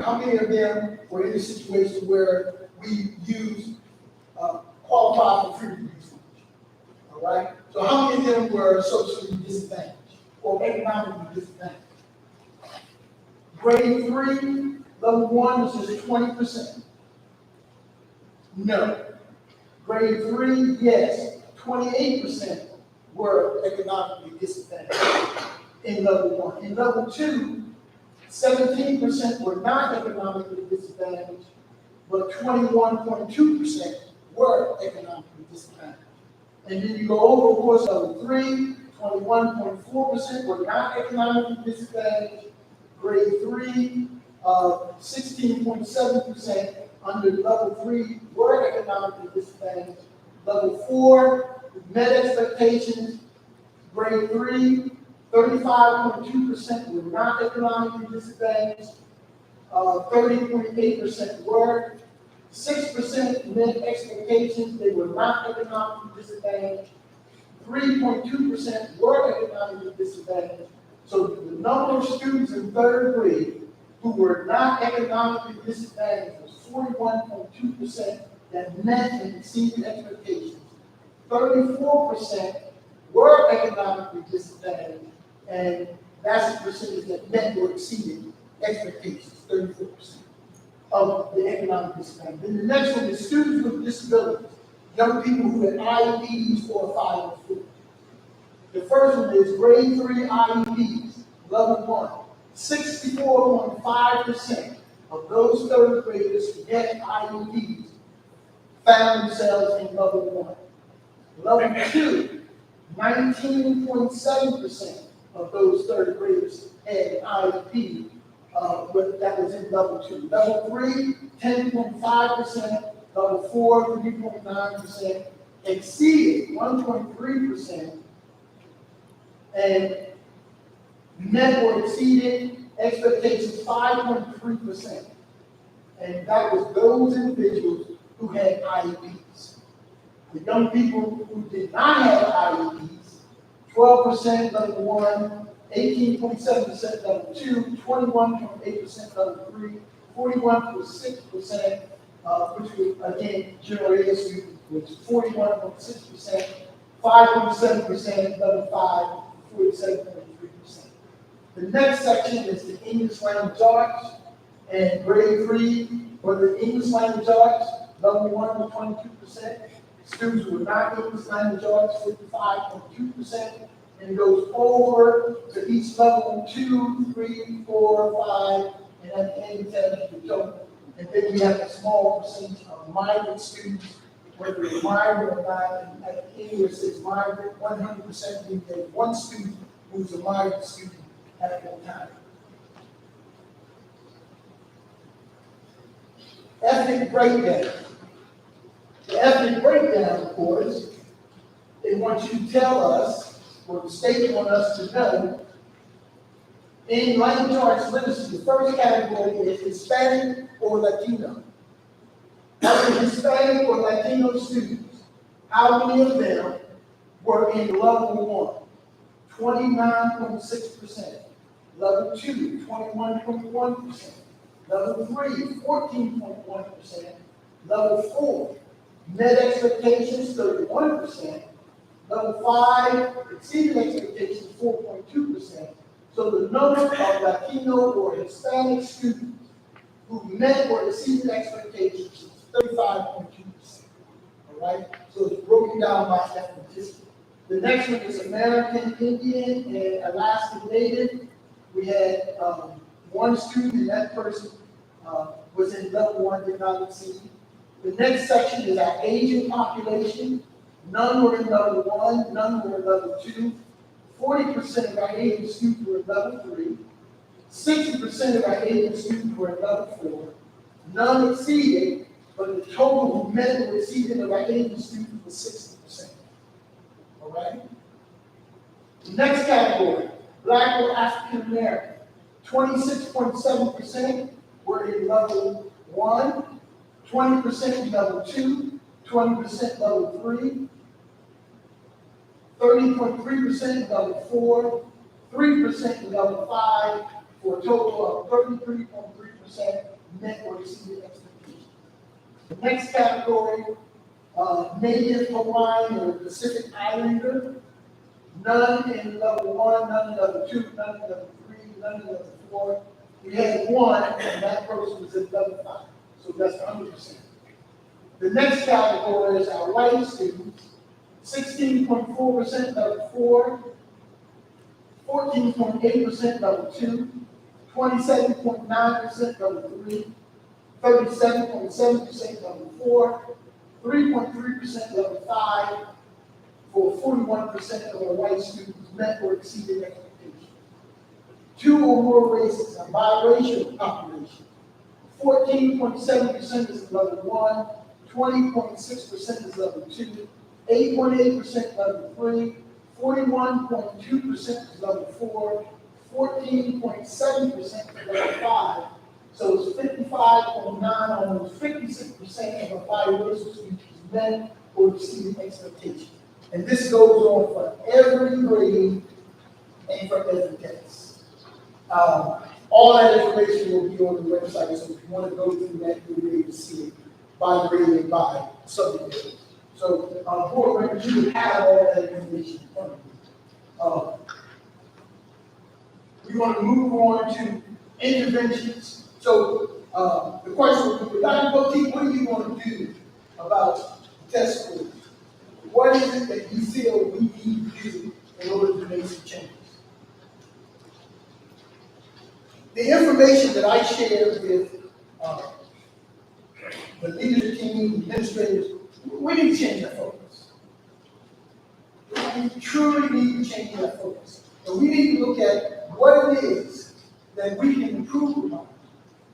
how many of them were in a situation where we use qualify for free reduced lunch? All right? So how many of them were socially disadvantaged or economically disadvantaged? Grade 3, level 1 was just 20%. No. Grade 3, yes, 28% were economically disadvantaged in level 1. In level 2, 17% were not economically disadvantaged, but 21.2% were economically disadvantaged. And then you go over, of course, level 3, 21.4% were not economically disadvantaged. Grade 3, 16.7% under level 3 were economically disadvantaged. Level 4, met expectations. Grade 3, 35.2% were not economically disadvantaged. 30.8% were. 6% met expectations, they were not economically disadvantaged. 3.2% were economically disadvantaged. So the number of students in third grade who were not economically disadvantaged was 41.2% that met and exceeded expectations. 34% were economically disadvantaged, and that's the percentage that met or exceeded expectations, 34% of the economic disadvantage. Then the next one is students with disabilities, young people who had IEPs 4, 5, and 4. The first one is grade 3 IEPs, level 1. 64.5% of those third graders who had IEPs found themselves in level 1. Level 2, 19.7% of those third graders had an IEP, but that was in level 2. Level 3, 10.5%. Level 4, 3.9%. Exceeded 1.3%. And met or exceeded expectations 5.3%. And that was those individuals who had IEPs. The young people who did not have IEPs, 12% level 1, 18.7% level 2, 21.8% level 3, 41.6%, which was again general ed students, was 41.6%, 5.7% level 5, 47.3%. The next section is the English language arts, and grade 3 for the English language arts, level 1 was 22%. Students who were not English language arts, 55.2%. And it goes over to each level 2, 3, 4, 5, and at the end it tells you the total. And then we have a small percentage of migrant students, whether they're migrant or not, and at the end where it says migrant, 100% means there's one student who's a migrant student at that time. Ethnic breakdown. The ethnic breakdown, of course, they want you to tell us, or the state wants us to know, in language arts literacy, the first category is Hispanic or Latino. Of the Hispanic or Latino students, how many of them were in level 1? 29.6%. Level 2, 21.1%. Level 3, 14.1%. Level 4, met expectations, 31%. Level 5, exceeded expectations, 4.2%. So the number of Latino or Hispanic students who met or exceeded expectations is 35.2%. All right? So it's broken down by ethnicity. The next one is American Indian and Alaskan Native. We had one student, and that person was in level 1, did not exceed. The next section is our Asian population. None were in level 1, none were in level 2. 40% of our Asian students were in level 3. 60% of our Asian students were in level 4. None exceeded, but the total who met or exceeded of our Asian students was 60%. All right? The next category, Black or African American. 26.7% were in level 1, 20% in level 2, 20% level 3, 30.3% in level 4, 3% in level 5, for a total of 33.3% met or exceeded expectations. The next category, Native Hawaiian or Pacific Islander. None in level 1, none in level 2, none in level 3, none in level 4. We had one, and that person was in level 5. So that's 100%. The next category is our white students. 16.4% level 4, 14.8% level 2, 27.9% level 3, 37.7% level 4, 3.3% level 5, for 41% of our white students met or exceeded expectations. 2 or more races, a biracial population. 14.7% is level 1, 20.6% is level 2, 8.8% level 3, 41.2% is level 4, 14.7% is level 5. So it's 55.9, almost 56% of our biracial students met or exceeded expectations. And this goes on for every grade and for every test. All that information will be on the website, so if you want to go through that, you'll be able to see it by grade and by subject area. So, board members, you will have all that information in front of you. We want to move on to interventions. So, the question will be, Dr. Boutique, what are you going to do about test scores? What is it that you feel we need to do in order to make some changes? The information that I shared with the leadership team, administrators, we need to change our focus. We truly need to change our focus. And we need to look at what it is that we can improve upon.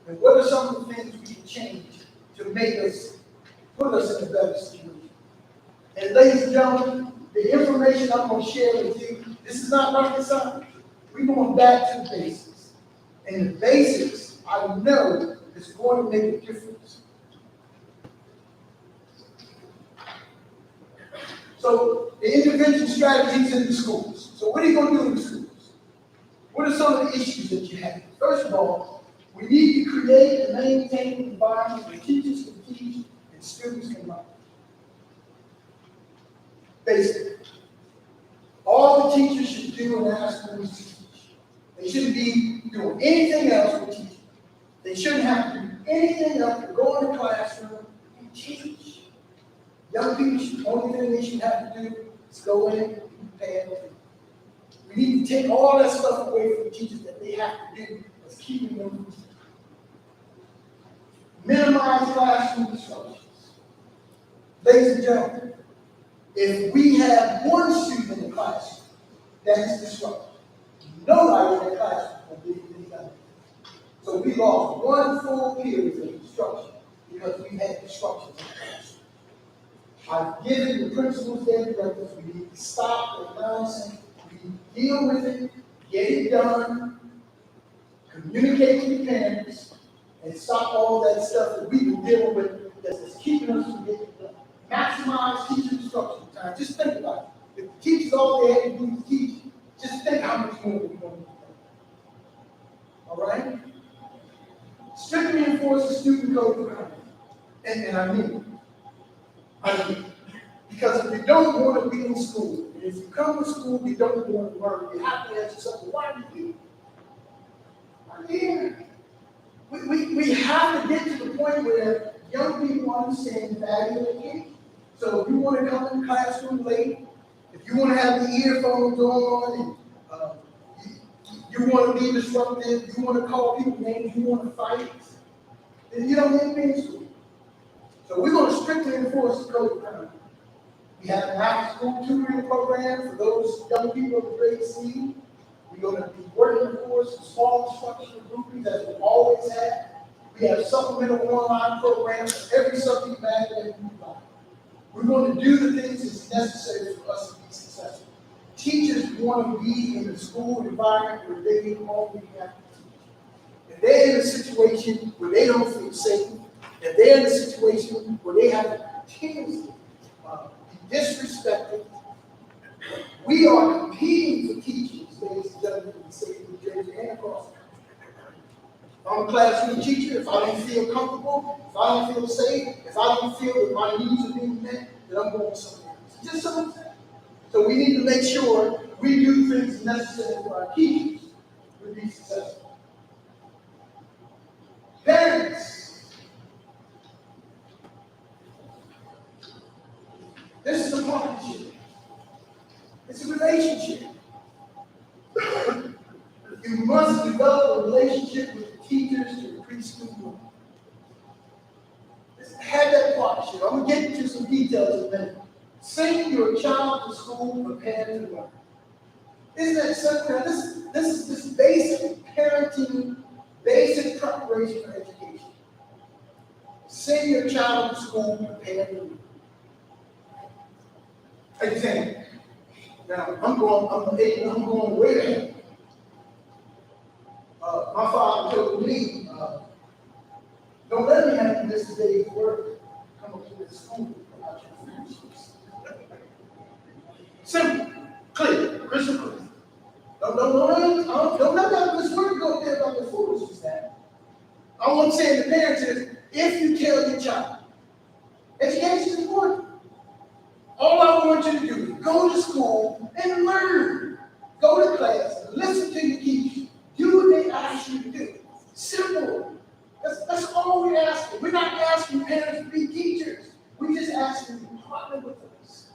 And what are some of the things we can change to make us, put us in a better situation. And ladies and gentlemen, the information I'm going to share with you, this is not rocket science. We're going back to the basics. And the basics, I know, is going to make a difference. So, the intervention strategies in the schools. So, what are you going to do in the schools? What are some of the issues that you have? First of all, we need to create and maintain an environment where teachers can teach and students can learn. Basically, all the teachers should do and ask them to teach. They shouldn't be doing anything else but teaching. They shouldn't have to do anything else but go in the classroom and teach. Young people, the only thing they should have to do is go in and prepare. We need to take all that stuff away from the teachers that they have to do as keeping them from teaching. Minimize classroom disruptions. Ladies and gentlemen, if we have one student in the classroom that is disrupted, nobody in the classroom will be anything. So we lost one full period of instruction because we had disruptions in the classroom. I've given the principals their directives. We need to stop the nonsense. We need to deal with it, get it done, communicate to the parents, and stop all that stuff that we've been dealing with that's keeping us from getting it done. Maximize teacher instruction time. Just think about it. If the teachers all they had to do is teach, just think how much more we're going to do. all right? Strictly enforce the student code of conduct. And I mean it. Because if you don't want to be in school, and if you come to school, you don't want to learn, you have to ask yourself, why are you here? Why are you here? We have to get to the point where young people understand the value of education. So if you want to come in the classroom late, if you want to have the earphones on, and you want to be disruptive, you want to call people names, you want to fight, then you don't need to be in school. So we're going to strictly enforce the code of conduct. We have an after-school tutoring program for those young people in grade C. We're going to be working, of course, in small instructional groupings as we always have. We have supplemental online programs for every subject matter that we provide. We're going to do the things that's necessary for us to be successful. Teachers want to be in a school environment where they already have to teach. If they're in a situation where they don't feel safe, if they're in a situation where they have to continuously be disrespected, we are competing for teachers, ladies and gentlemen, in the state of New Jersey and across the country. If I'm a classroom teacher, if I don't feel comfortable, if I don't feel safe, if I don't feel that my needs are being met, then I'm going somewhere else. It's just something. So we need to make sure we do things necessary for our teachers to be successful. Parents, this is a partnership. It's a relationship. You must develop a relationship with the teachers to the preschool. Have that partnership. I'm going to get into some details in a minute. Send your child to school prepared to learn. Isn't that simple? This is just basic parenting, basic preparation for education. Send your child to school prepared to learn. Example. Now, I'm going way ahead. My father told me, don't let me have to miss a day's work. Come up to this school without your friendships. Simple, clear, crystal clear. Don't let that miss work go there about the foolishness that. I want to say to the parents is, if you tell your child, education is important. All I want you to do is go to school and learn. Go to class, listen to your teacher, do what they ask you to do. Simple. That's all we're asking. We're not asking parents to be teachers. We're just asking you to partner with us.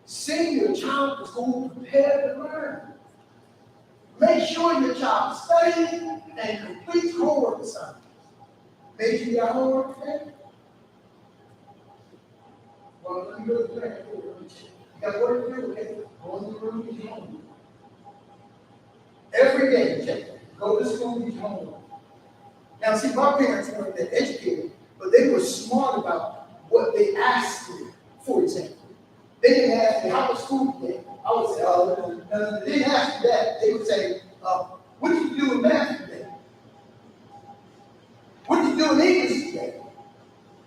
Send your child to school prepared to learn. Make sure your child studies and completes homework assignments. Make sure you got homework today. Well, let me go to the plan. You got work to do, okay? Go in the room, get your homework. Every day, check. Go to school, get your homework. Now, see, my parents weren't that educated, but they were smart about what they asked me, for example. They didn't ask me, how was school today? I would say, oh, no, they didn't ask me that. They would say, what did you do in math today? What did you do in English today?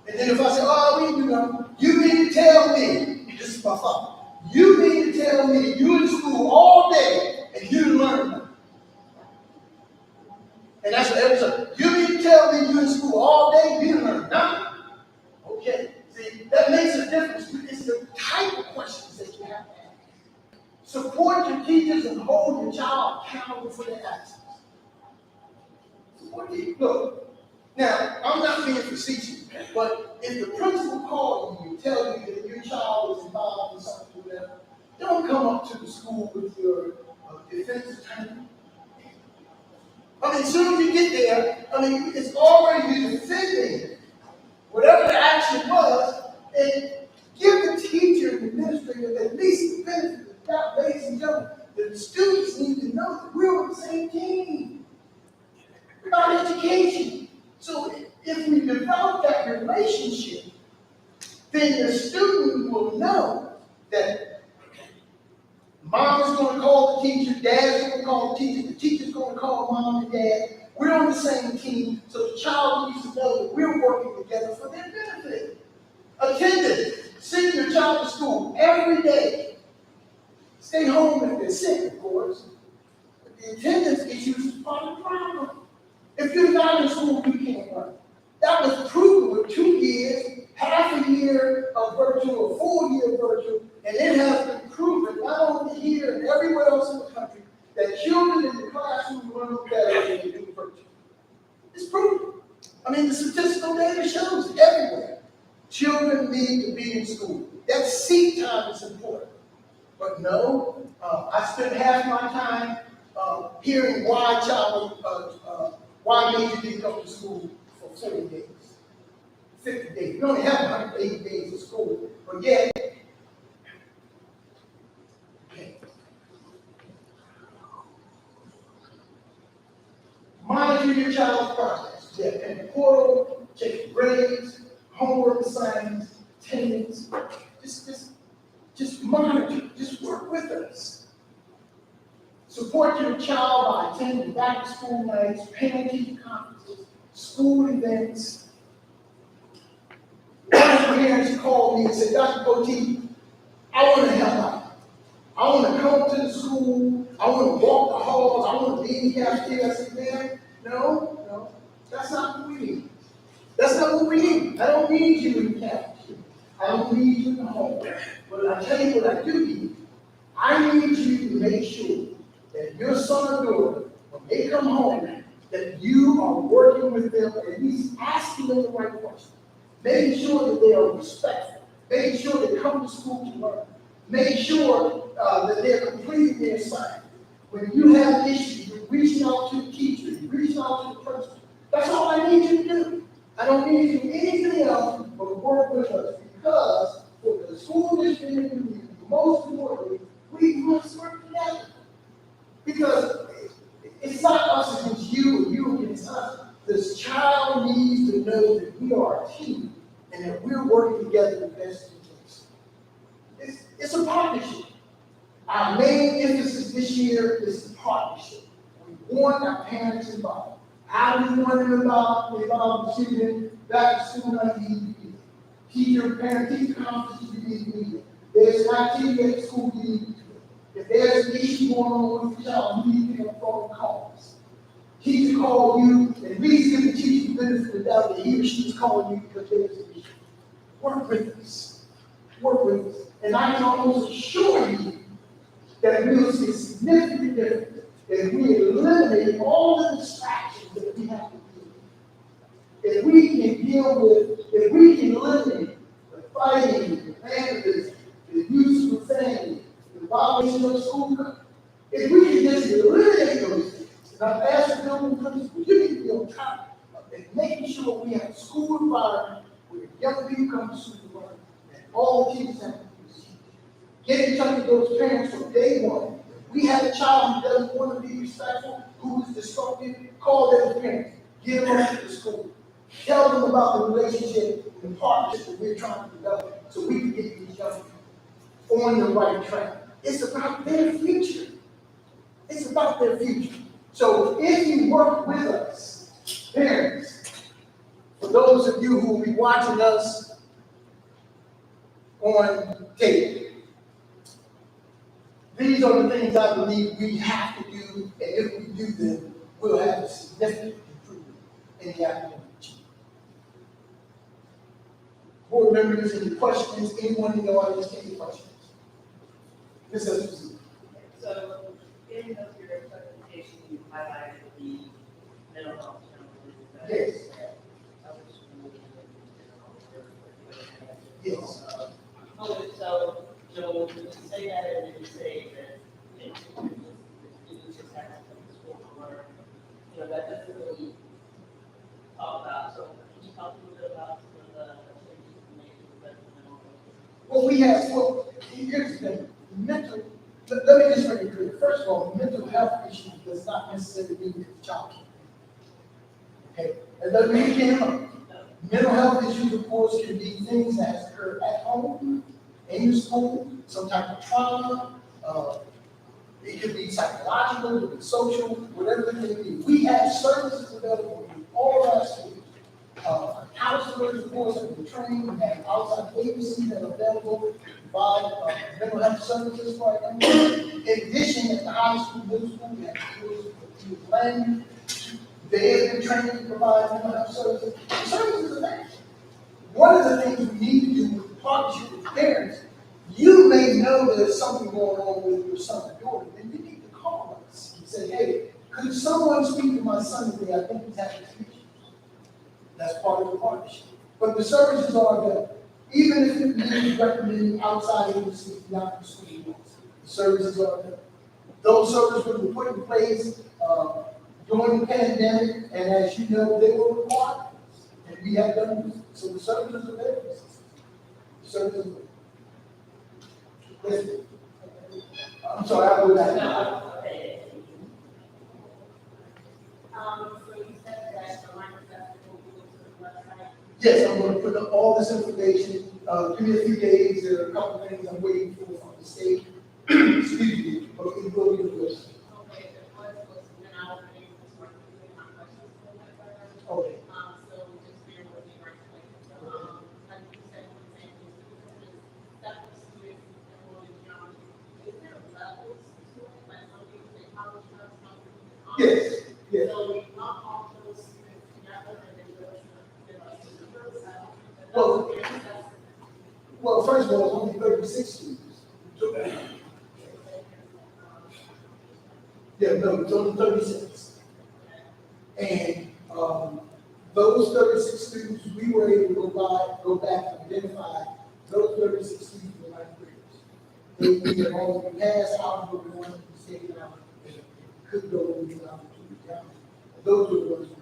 And then if I say, oh, we do, you mean to tell me, this is my father, you mean to tell me you in school all day and you didn't learn nothing. And that's what everyone said. You mean to tell me you in school all day and you didn't learn nothing? Okay. See, that makes a difference. It's the type of questions that you have to ask. Support your teachers and hold your child accountable for their actions. Support you. Look, now, I'm not being facetious, but if the principal calls you and tells you that your child is involved in something or whatever, don't come up to the school with your defense attorney. I mean, as soon as you get there, it's already you defending whatever the action was, and give the teacher and administrator at least the benefit of the doubt, ladies and gentlemen, that the students need to know that we're on the same team about education. So if we develop that relationship, then the student will know that mom is going to call the teacher, dad's going to call the teacher's going to call mom and dad. We're on the same team, so the child needs to know that we're working together for their benefit. Attendance. Send your child to school every day. Stay home if they're sick, of course. But the attendance issues is part of the problem. If you're not in school, you can't run. That was proven with 2 years, half a year of virtual, or 4 year virtual, and it has been proven not only here and everywhere else in the country that children in the classroom learn better than they do virtual. It's proven. I mean, the statistical data shows it everywhere. Children need to be in school. That seat time is important. But no, I spend half my time hearing why major didn't come to school for 40 days, 50 days. You only have 180 days of school, but yet, okay. Monitor your child's progress. Yeah, and the portal, check grades, homework assignments, attendance. Just monitor, just work with us. Support your child by attending back to school nights, parent-teacher conferences, school events. One of the parents called me and said, Dr. Cote, I want to help out. I want to come to the school. I want to walk the halls. I want to be in the cafeteria. I said, man, no, that's not what we need. That's not what we need. I don't need you in the cafeteria. I don't need you in the home. But I tell you what I do need. I need you to make sure that your son or daughter, when they come home, that you are working with them, at least asking them the right questions, making sure that they are respectful, making sure they come to school to learn, making sure that they're completing their assignment. When you have issues, you're reaching out to the teacher, you're reaching out to the principal. That's all I need you to do. I don't need you to do anything else but work with us, because for the school district and the community, most importantly, we must work together. Because it's not us against you or you against us. This child needs to know that we are a team and that we're working together to best interest. It's a partnership. Our main emphasis this year is the partnership. We want our parents involved. How do we want them involved in student back to school night? We need to be there. Teacher, parent-teacher conferences, we need to be there. There's an activity at school, we need to be there. If there's an issue going on with the child, you need to pick up phone calls. Teacher call you, at least give the teacher the benefit of the doubt that he or she is calling you because there's an issue. Work with us. Work with us. And I can almost assure you that we'll see a significant difference if we eliminate all the distractions that we have to deal with. If we can eliminate the fighting, the vandalism, the use of profanity, the violation of school code, if we can just eliminate those things, and I've asked the building principal, you need to be on top of it, making sure we have a school environment where young people come to school to learn, and all the teachers have to do. Get in touch with those parents from day one. We have a child who doesn't want to be respectful, who is disruptive, call those parents, get them up to the school. Tell them about the relationship and partnership that we're trying to develop so we can get these young people on the right track. It's about their future. It's about their future. So if you work with us, parents, for those of you who will be watching us on tape, these are the things I believe we have to do, and if we do them, we'll have a significant improvement in the academic achievement. Board members, any questions? Anyone in the audience, any questions? Ms. Esposito. So, in your presentation, you highlighted the mental health challenges. Yes. Yes. So, when you say that, and then you say that, students just have to come to school to learn, that doesn't really talk about. So, can you talk a little bit about some of the changes you made to the mental health? Well, here's the thing. Let me just make it clear. First of all, mental health issues does not necessarily mean it's child care. Okay? That doesn't mean you can't help. Mental health issues, of course, can be things that has occurred at home, in your school, some type of trauma. It could be psychological, it could be social, whatever it may be. We have services available in all of our schools. Counselors, of course, have been trained. We have outside agencies that are available to provide mental health services for our young people. In addition, at the high school, middle school, we have schools for language, They have been trained to provide mental health services. The services are there. One of the things we need to do with the partnership with parents, you may know there's something going on with your son or daughter, then you need to call us and say, hey, could someone speak to my son today? I think he's having issues. That's part of the partnership. But the services are there. Even if it means recommending outside agencies beyond the school walls, the services are there. Those services were put in place during the pandemic, and as you know, they were required. And we have done this. So the services are there. The services are there. Yes. I'm sorry, I'll go back. No, okay. So you said that the line of that will go to the website. Yes, I'm going to put up all this information. Give me a few days. There are a couple of things I'm waiting for from the state. Excuse me, but it will be the list. Okay, the first was when I was able to start doing my questions for my brother. Okay. So just bear with me right quick. Like you said, for example, that was students enrolled in geometry. Is there levels to it? Like some people say college drugs, some people say honors? Yes, yes. So we lump all those students together and then go to the first level. Well, first of all, it's only 36 students. Yeah, no, it's only 36. And those 36 students, we were able to go back and identify those 36 students were ninth graders. They had already passed algebra 1 and stayed out and could go over to algebra 2 down. Those were the ones who were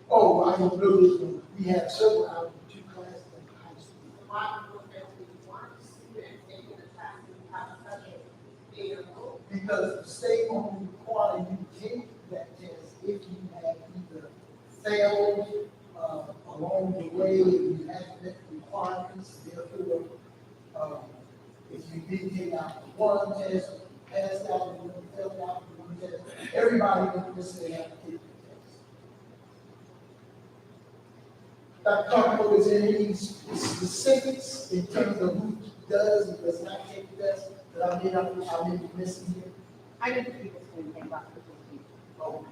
Oh, I don't know this one. We have several algebra 2 classes in high school. Because the state only require you to take that test if you have either failed along the way, if you haven't met the requirements, therefore, if you didn't take out the one test, passed out the one, failed out the one test, everybody don't necessarily have to take the test. Dr. Carpenter, is there any specifics in terms of who does and does not take the test that I may be missing here? I didn't think it was anything about the people.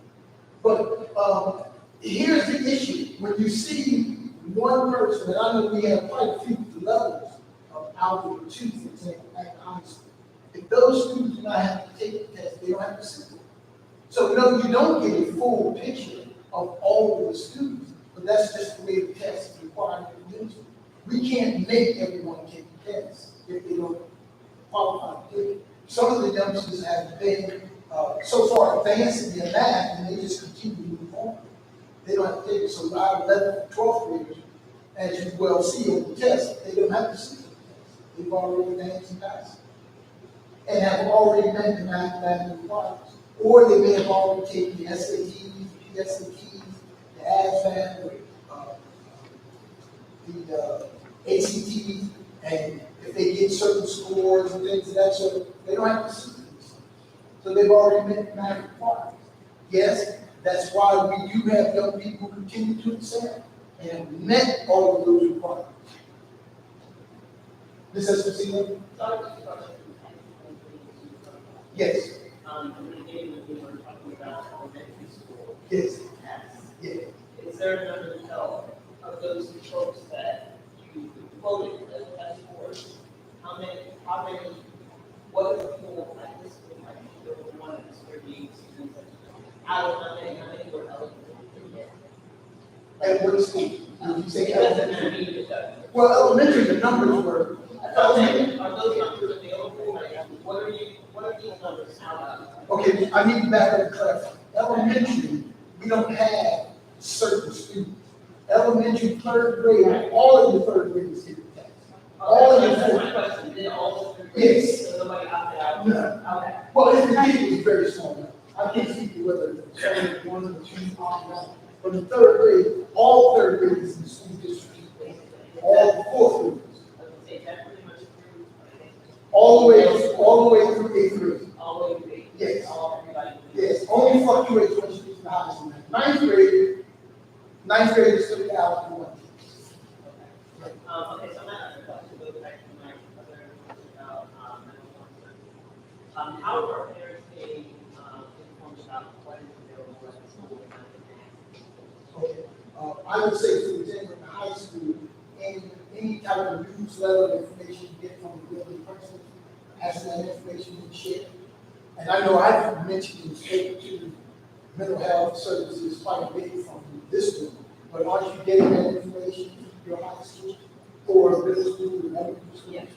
But here's the issue. When you see one person, and I know we have quite a few levels of algebra 2, for example, at high school. If those students do not have to take the test, they don't have to sit there. So no, you don't get a full picture of all of the students, but that's just the way the test is required to do. We can't make everyone take the test if they don't qualify to do it. Some of the youngsters have been so far advanced in their math, and they just continue to move on. They don't have to take it. So our 11th and 12th graders, as you well see on the test, they don't have to sit the test. They've already advanced and passed, and have already met the mathematical requirements. Or they may have already taken the SATs, the PSATs, the ASVAB, the ACTs, and if they get certain scores and things of that sort, they don't have to sit these. So they've already met math requirements. Yes, that's why we do have young people who continue to excel and have met all of those requirements. Ms. Esposito? Yes. In the beginning, we were talking about elementary school. Yes. Yes. Yeah. Is there another help of those folks that you quoted as scores? How many, what is the pool at this school, like, there was one of the surveying students, out of how many were eligible? At what school? Did you say It doesn't elementary? matter, you just, Well, elementary, the numbers were, are those numbers available, like, what are these numbers, okay, I need to back up and clarify. Elementary, we don't have certain students. Elementary, third grade, all of the third graders get the test. All of the That's fourth. my question, did all of them? Yes. So nobody opted out? No. Okay. Well, if the kid was very small, I can't speak to whether it's one or two, but the third grade, all third graders in the school district, all the fourth graders, I would say that pretty much approved. all the way through eighth grade. All the way to eight. Yes. All everybody. Yes, only fluctuates when you get to the high school. Ninth grade is still out for one. Okay, so my other question goes back to my other question about, mental health services. How are parents being informed about what is available at the school and not Okay. I would say, for example, in the high school, any type of newsletter information you get from the building principal, has that information been shared? And I know I've mentioned and spoken to mental health services quite a bit from this room, but aren't you getting that information from your high school or middle school or elementary school? Yes.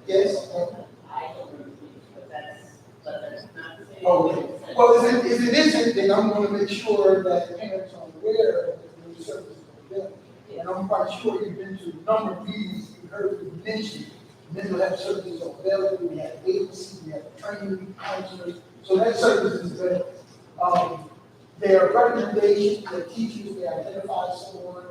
Yes? I don't remember, but that's not the same. Okay. Well, if it isn't, then I'm going to make sure that parents are aware that the services are available. And I'm quite sure you've been to a number of meetings, you heard me mention mental health services are available, we have agency, we have training counselors, so that service is available. There are recommendations that teachers may identify someone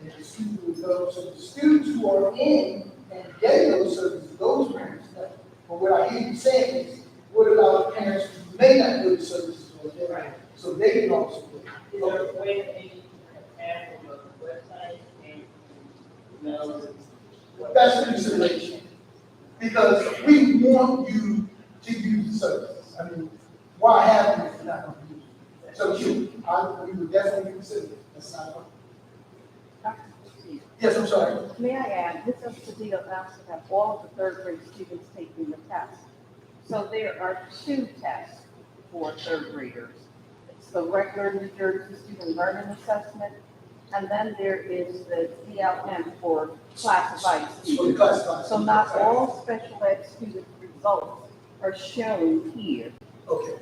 and the student will go, so the students who are in and getting those services, those parents know. But what I hear you saying is, what about parents who may not go to services or they Right. so they can also go? Is there a way that they can add on the website and email? That's the consideration. Because we want you to use the services. I mean, why have you if you're not going to use it? So we would definitely consider it. That's not one. Yes, I'm sorry. May I add, this is the deal asked to have all of the third grade students taking the test. So there are 2 tests for third graders. It's the regular New Jersey Student Learning Assessment, and then there is the CLM for classified So students. we classify. So not all special ed student results are shown here, Okay.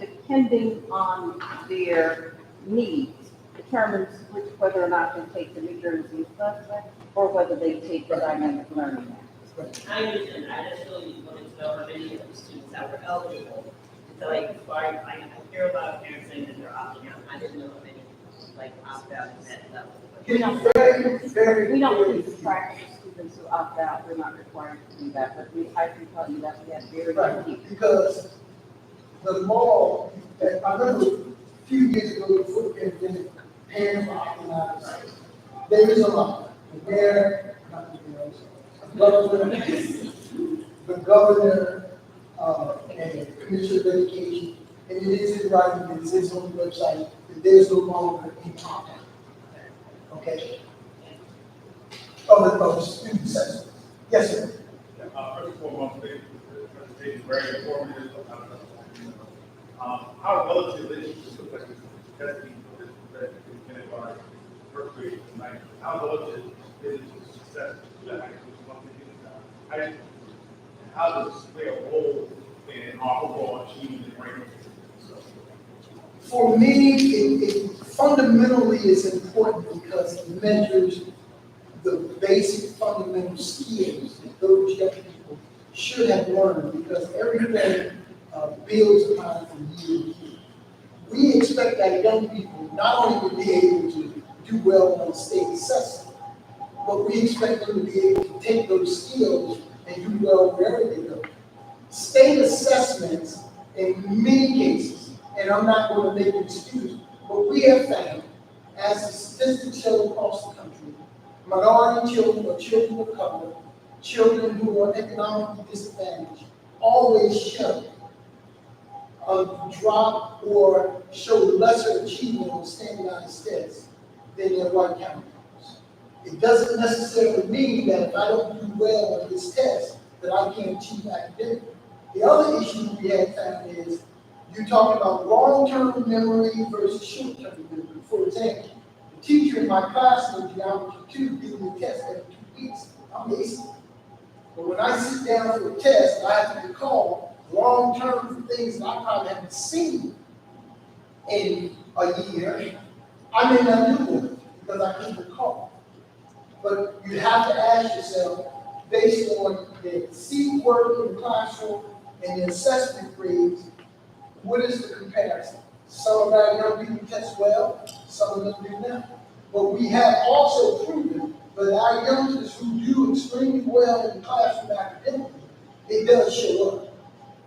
depending on their needs, determines whether or not they take the New Jersey assessment or whether they take the dynamic learning app. Right. I understand, I just really wanted to know how many of the students that were eligible. So like, I hear a lot of parents saying that they're opting out, I didn't know how many, like, opt out at that level. We don't, Very. we don't keep track of students who opt out, we're not required to do that, but I can tell you that we have very Right, few. because the law, I remember a few years ago, before the pandemic, parents were opting out. There is a law, the governor, and the Commissioner of Education, and it is in writing, it is on the website, that there's no longer any opt-out. Okay? Of the student assessment. Yes, sir. First of all, the presentation is very informative. How relative is this testing for this kindergarten, first grade tonight? How relative is it to success? How does it play a role in our overall achievement and ranking? For me, it fundamentally is important because it measures the basic fundamental skills that those young people should have learned, because everything builds upon from year to year. We expect our young people not only to be able to do well on state assessment, but we expect them to be able to take those skills and do well wherever they go. State assessments, in many cases, and I'm not going to make an excuse, but we have found, as the statistics show across the country, minority children or children of color, children who are economically disadvantaged, always show a drop or show lesser achievement on standardized tests than their white counterparts. It doesn't necessarily mean that if I don't do well on this test, that I can't achieve academically. The other issue we have found is you talk about long-term memory versus short-term memory. For example, the teacher in my class in Geometry 2 gives me a test every 2 weeks. I'm amazing. But when I sit down for a test, I have to recall long-term for things that I probably haven't seen in a year. I may not do it because I can't recall. But you have to ask yourself, based on the seat work in the classroom and the assessment grades, what is the comparison? Some of our young people test well, some of them do not. But we have also proven that our youngsters who do extremely well in the classroom academically, it does show up.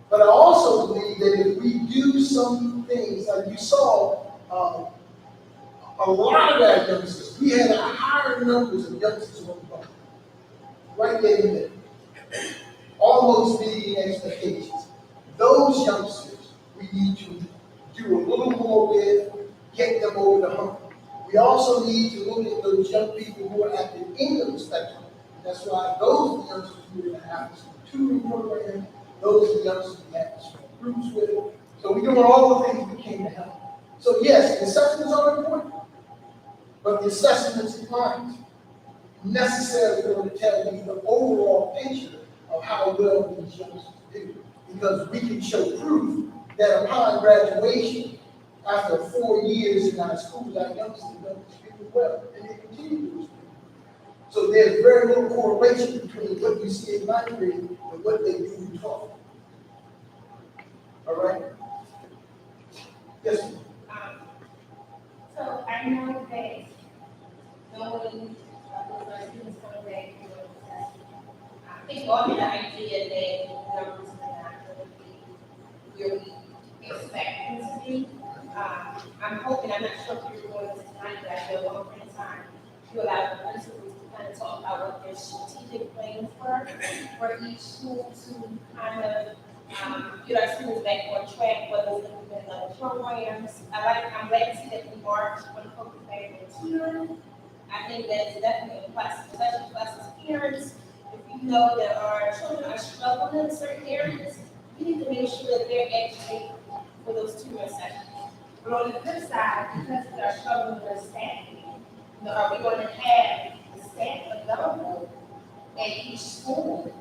But I also believe that if we do some things, like you saw, a lot of our youngsters, we had a higher numbers of youngsters on the bus. Right there in the middle. Almost being expectations. Those youngsters, we need to do a little more with, get them over the hump. We also need to look at those young people who are at the end of the spectrum. That's why those are the youngsters who are in the after-school tutoring program, those are the youngsters we have to small groups with. So we're doing all the things we can to help. So yes, the assessments are important, but the assessments aren't necessarily going to tell you the overall picture of how well these youngsters do. Because we can show proof that upon graduation, after 4 years in our schools, our youngsters don't extremely well, and they continue to do. So there's very little correlation between what you see in ninth grade and what they do in 12th. All right? Yes, ma'am. So I know that knowing our students coming back, I think all the idea that numbers are not going to be where we expect them to be. I'm hoping, I'm not sure if you're going to tonight, but I know one point in time, you allow the principals to kind of talk about what their strategic plans were for each school to kind of get our students back on track, whether it's implement other programs. I'm glad to see that we are going to focus back on tutoring. I think that's definitely a plus, especially for us as parents. If you know that our children are struggling in certain areas, we need to make sure that they're educated for those tutoring sessions. But on the flip side, because we are struggling with staffing, are we going to have the staff available at each school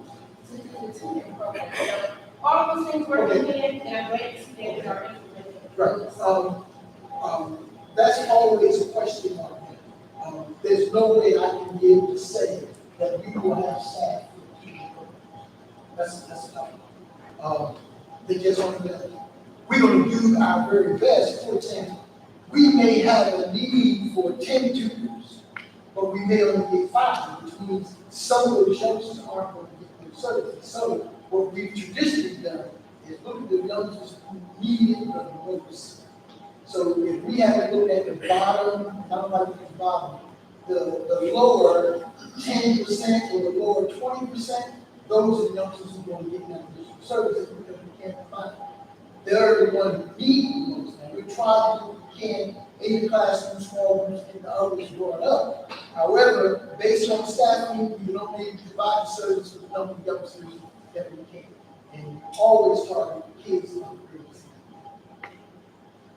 to do the tutoring program? So all those things work in, and I'm glad to see that we are implementing. Right. That's always a question mark. There's no way I can be able to say that we will have staff for the tutoring program. That's tough. They just aren't there. We're going to do our very best. For example, we may have a need for 10 tutors, but we may only get 5, which means some of those youngsters aren't going to get their services. So what we've traditionally done is look at the youngsters who need it the most. So if we have to look at the bottom, I don't like the bottom, the lower 10% or the lower 20%, those are the youngsters who are going to get that additional services because we can't find them. They're the ones who need the most. And we try to do what we can in the classroom, small groups, and the others growing up. However, based on staffing, we don't need to provide the service for the number of youngsters that we can. And always target kids in the grades.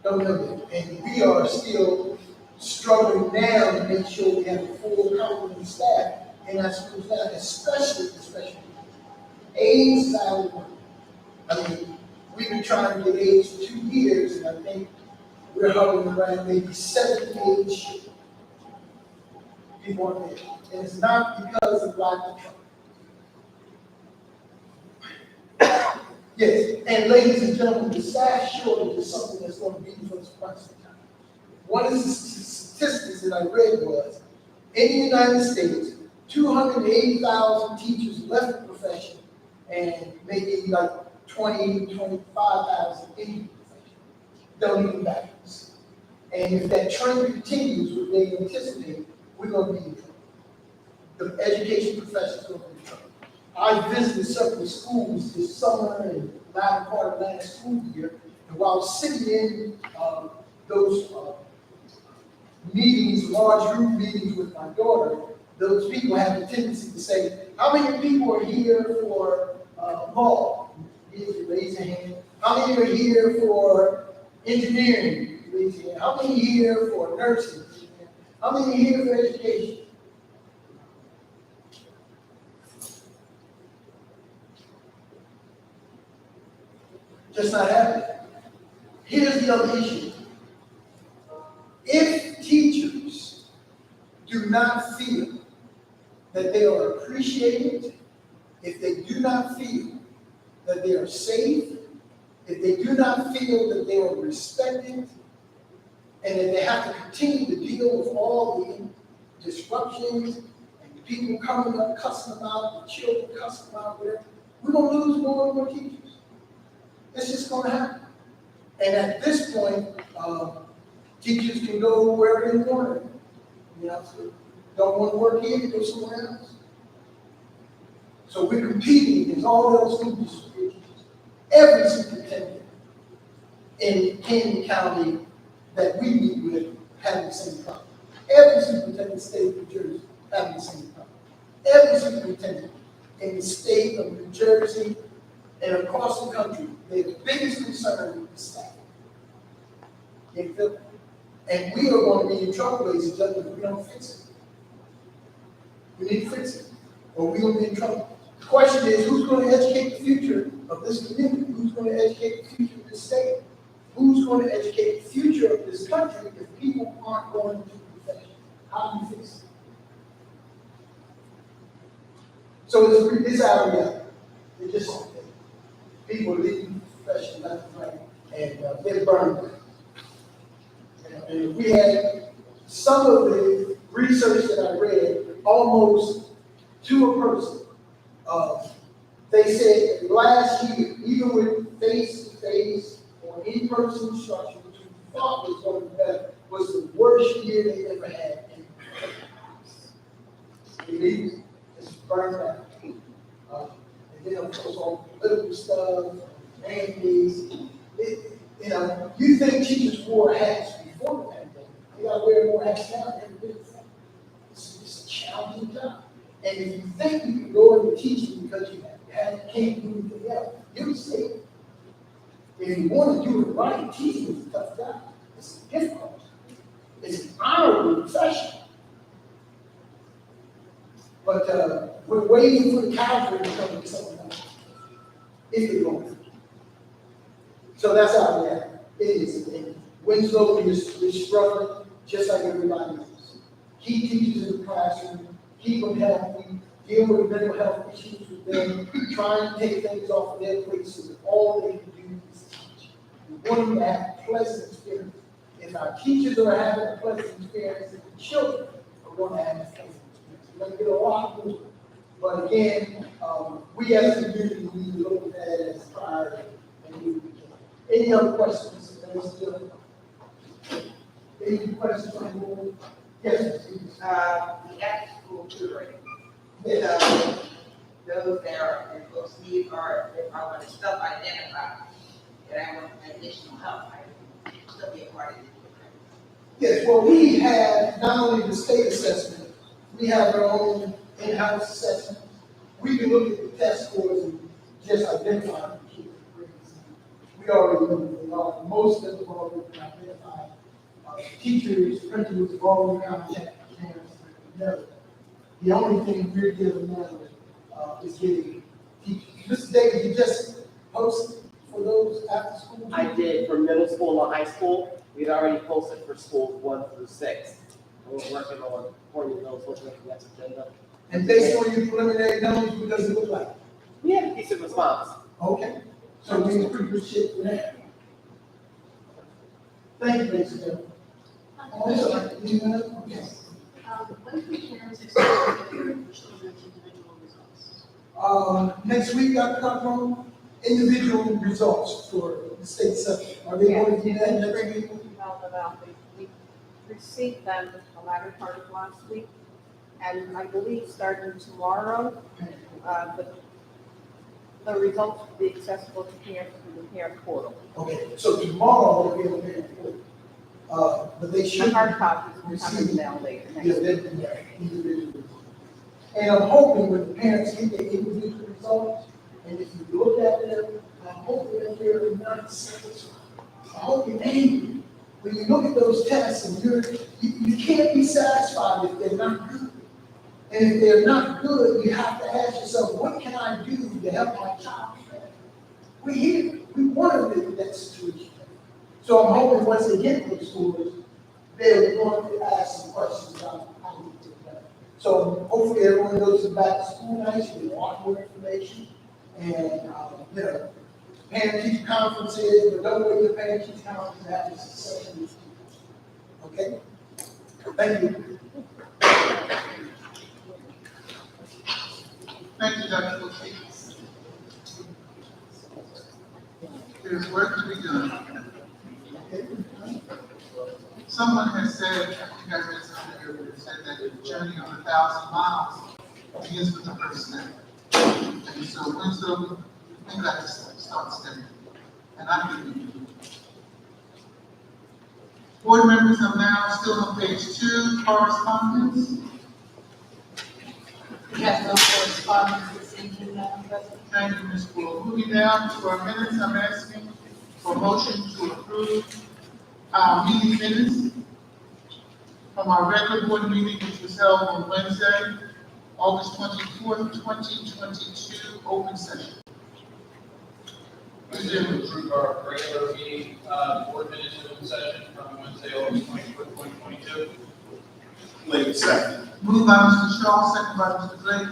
Don't know that. And we are still struggling now to make sure we have a full complement of staff in our schools now, especially AIDS is out of the way. I mean, we've been trying to get AIDS for 2 years, and I think we're hovering around maybe 7 age people on there. And it's not because of lack of trust. Yes, and ladies and gentlemen, the staff shortage is something that's going to be for us quite some time. One of the statistics that I read was, in the United States, 280,000 teachers left the profession, and maybe like 20, 25,000 in the profession. Don't even backwards. And if that trend continues, what they anticipate, we're going to be in trouble. The education profession is going to be in trouble. I visited several schools this summer and latter part of last school year, and while sitting in those meetings, large group meetings with my daughter, those people have a tendency to say, how many people are here for law? You raise your hand. How many are here for engineering? You raise your hand. How many are here for nursing? How many are here for education? Just not happening. Here's the other issue. If teachers do not feel that they are appreciated, if they do not feel that they are safe, if they do not feel that they are respected, and that they have to continue to deal with all the disruptions and the people coming up, cussing them out, the children cussing them out, whatever, we're going to lose more and more teachers. It's just going to happen. And at this point, teachers can go wherever they want. You know, so don't want to work here, go somewhere else. So we're competing against all those students. every superintendent in Canyon County that we meet with having the same problem. Every superintendent in the state of New Jersey having the same problem. Every superintendent in the state of New Jersey and across the country, their biggest concern is staff. You feel? And we are going to be in trouble, ladies and gentlemen, if we don't fix it. We need to fix it, or we will be in trouble. The question is, who's going to educate the future of this community? Who's going to educate the future of this state? Who's going to educate the future of this country if people aren't going to the profession? How do you fix it? So it's our reality. It's just something. People leaving the profession left and right, and they're burned. And if we had some of the research that I read, almost to a person, they said last year, even with face-to-face or in-person instruction, which we thought was going to be better, was the worst year they ever had. It's burned out. And then, of course, all the political stuff, mandates. You know, you think teachers wore hats before the pandemic. They got to wear more hats now than they did before. It's a challenging job. And if you think you can go into teaching because you can't do anything else, you're mistaken. If you want to do it right, teaching is a tough job. It's difficult. It's an honorable profession. But we're waiting for the Calvary to come to something else. If they're going. So that's how it is. And Winslow is struggling just like everybody else. Keep teachers in the classroom, keep them healthy, deal with mental health issues with them, try and take things off of their plate so that all they can do is teach. We want them to have a pleasant experience. If our teachers are having a pleasant experience, then the children are going to have a pleasant experience. We're going to get a lot more. But again, we as a community need to look at that as a priority and do what we can. Any other questions? Any questions on the board? Yes, please. The after-school tutoring. So those that are in folks need or if I want to self-identify that I want additional help, I can still be a part of it. Yes, well, we have not only the state assessment, we have our own in-house assessment. We can look at the test scores and just identify the kids' grades. We already know who they are. Most of them have already been identified. Teachers, principals have already contacted parents. No. The only thing we're doing now is getting teachers. Mr. Davis, you just posted for those after school? I did for middle school and high school. We'd already posted for schools 1 through 6. We're working on forming those, looking at the next agenda. And based on your preliminary numbers, what does it look like? We had a decent response. Okay, so we're in pretty good shape for that. Thank you, ladies and gentlemen. Also, okay. When can parents expect to hear their children's individual results? Next week, Dr. Cockrum, individual results for the state subject. Are they going to do that next week? We received them the latter part of last week, and I believe starting tomorrow, the results will be accessible to parents through the parent portal. Okay, so tomorrow they'll be able to report. But they should. The hard copies will come in now later. Yeah, individual results. And I'm hoping when the parents get their individual results, and if you look at them, I'm hoping that they're not satisfied. I hope you're angry. When you look at those tests and you can't be satisfied if they're not good. And if they're not good, you have to ask yourself, what can I do to help my child? We're here. We want to live in that situation. So I'm hoping once they get to the schools, they're going to ask some questions about how we do that. So hopefully everyone goes to back to school nights, you get a lot more information. And, parent-teacher conferences, but don't wait for parent-teacher conferences to have this session with you. Okay? Thank you. Thank you, Dr. Boutique. There's work to be done. Someone has said, you guys read something earlier, said that the journey of 1,000 miles begins with the first step. And so Winslow, we got to step. outstanding. And I think we do. Board members are now still on page 2, correspondence. We have no correspondence this evening, Madam President. Thank you, Ms. Ford. Moving down to our minutes, I'm asking for a motion to approve our meeting minutes from our regular board meeting, which was held on Wednesday, August 24th, 2022, open session. Motion to approve our regular meeting, board minutes open session from Wednesday, August 24th, 2022. Blake, second. Moved by Mr. Shaw, second by Mr. Blake.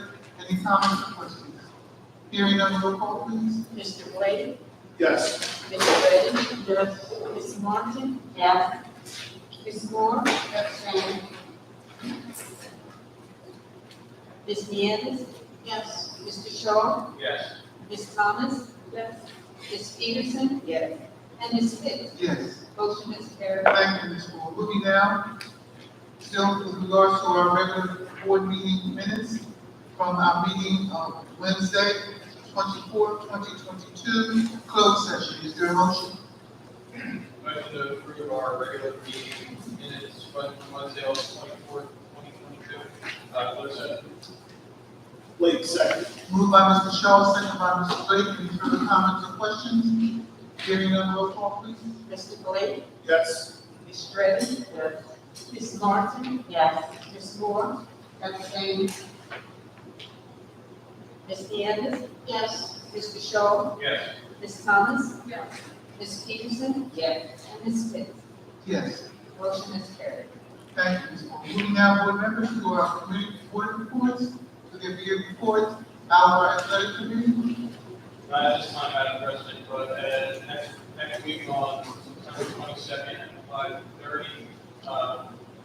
Any comments or questions? Hearing none, roll call, please. Mr. Blake? Yes. Mr. Reddy? Yes. Ms. Martin? Yes. Ms. Moore? Abstain. Ms. Nieves? Yes. Mr. Shaw? Yes. Ms. Thomas? Yes. Ms. Peterson? Yes. And Ms. Pitts? Yes. Motion is carried. Thank you, Ms. Ford. Moving down, still with regards to our regular board meeting minutes from our meeting of Wednesday, 24th, 2022, closed session. Is there a motion? Motion to approve our regular meeting minutes from Wednesday, August 24th, 2022. Closed session. Blake, second. Moved by Mr. Shaw, second by Mr. Blake. Any further comments or questions? Hearing none, roll call, please. Mr. Blake? Yes. Ms. Reddy? Yes. Ms. Martin? Yes. Ms. Moore? Abstain. Ms. Nieves? Yes. Mr. Shaw? Yes. Ms. Thomas? Yes. Ms. Peterson? Yes. And Ms. Pitts? Yes. Motion is carried. Thank you, Ms. Ford. Moving now, board members, to our committee board reports. Will there be a report out of our athletic committee? Not at this time, Madam President, but next week on September 22nd at 5:30,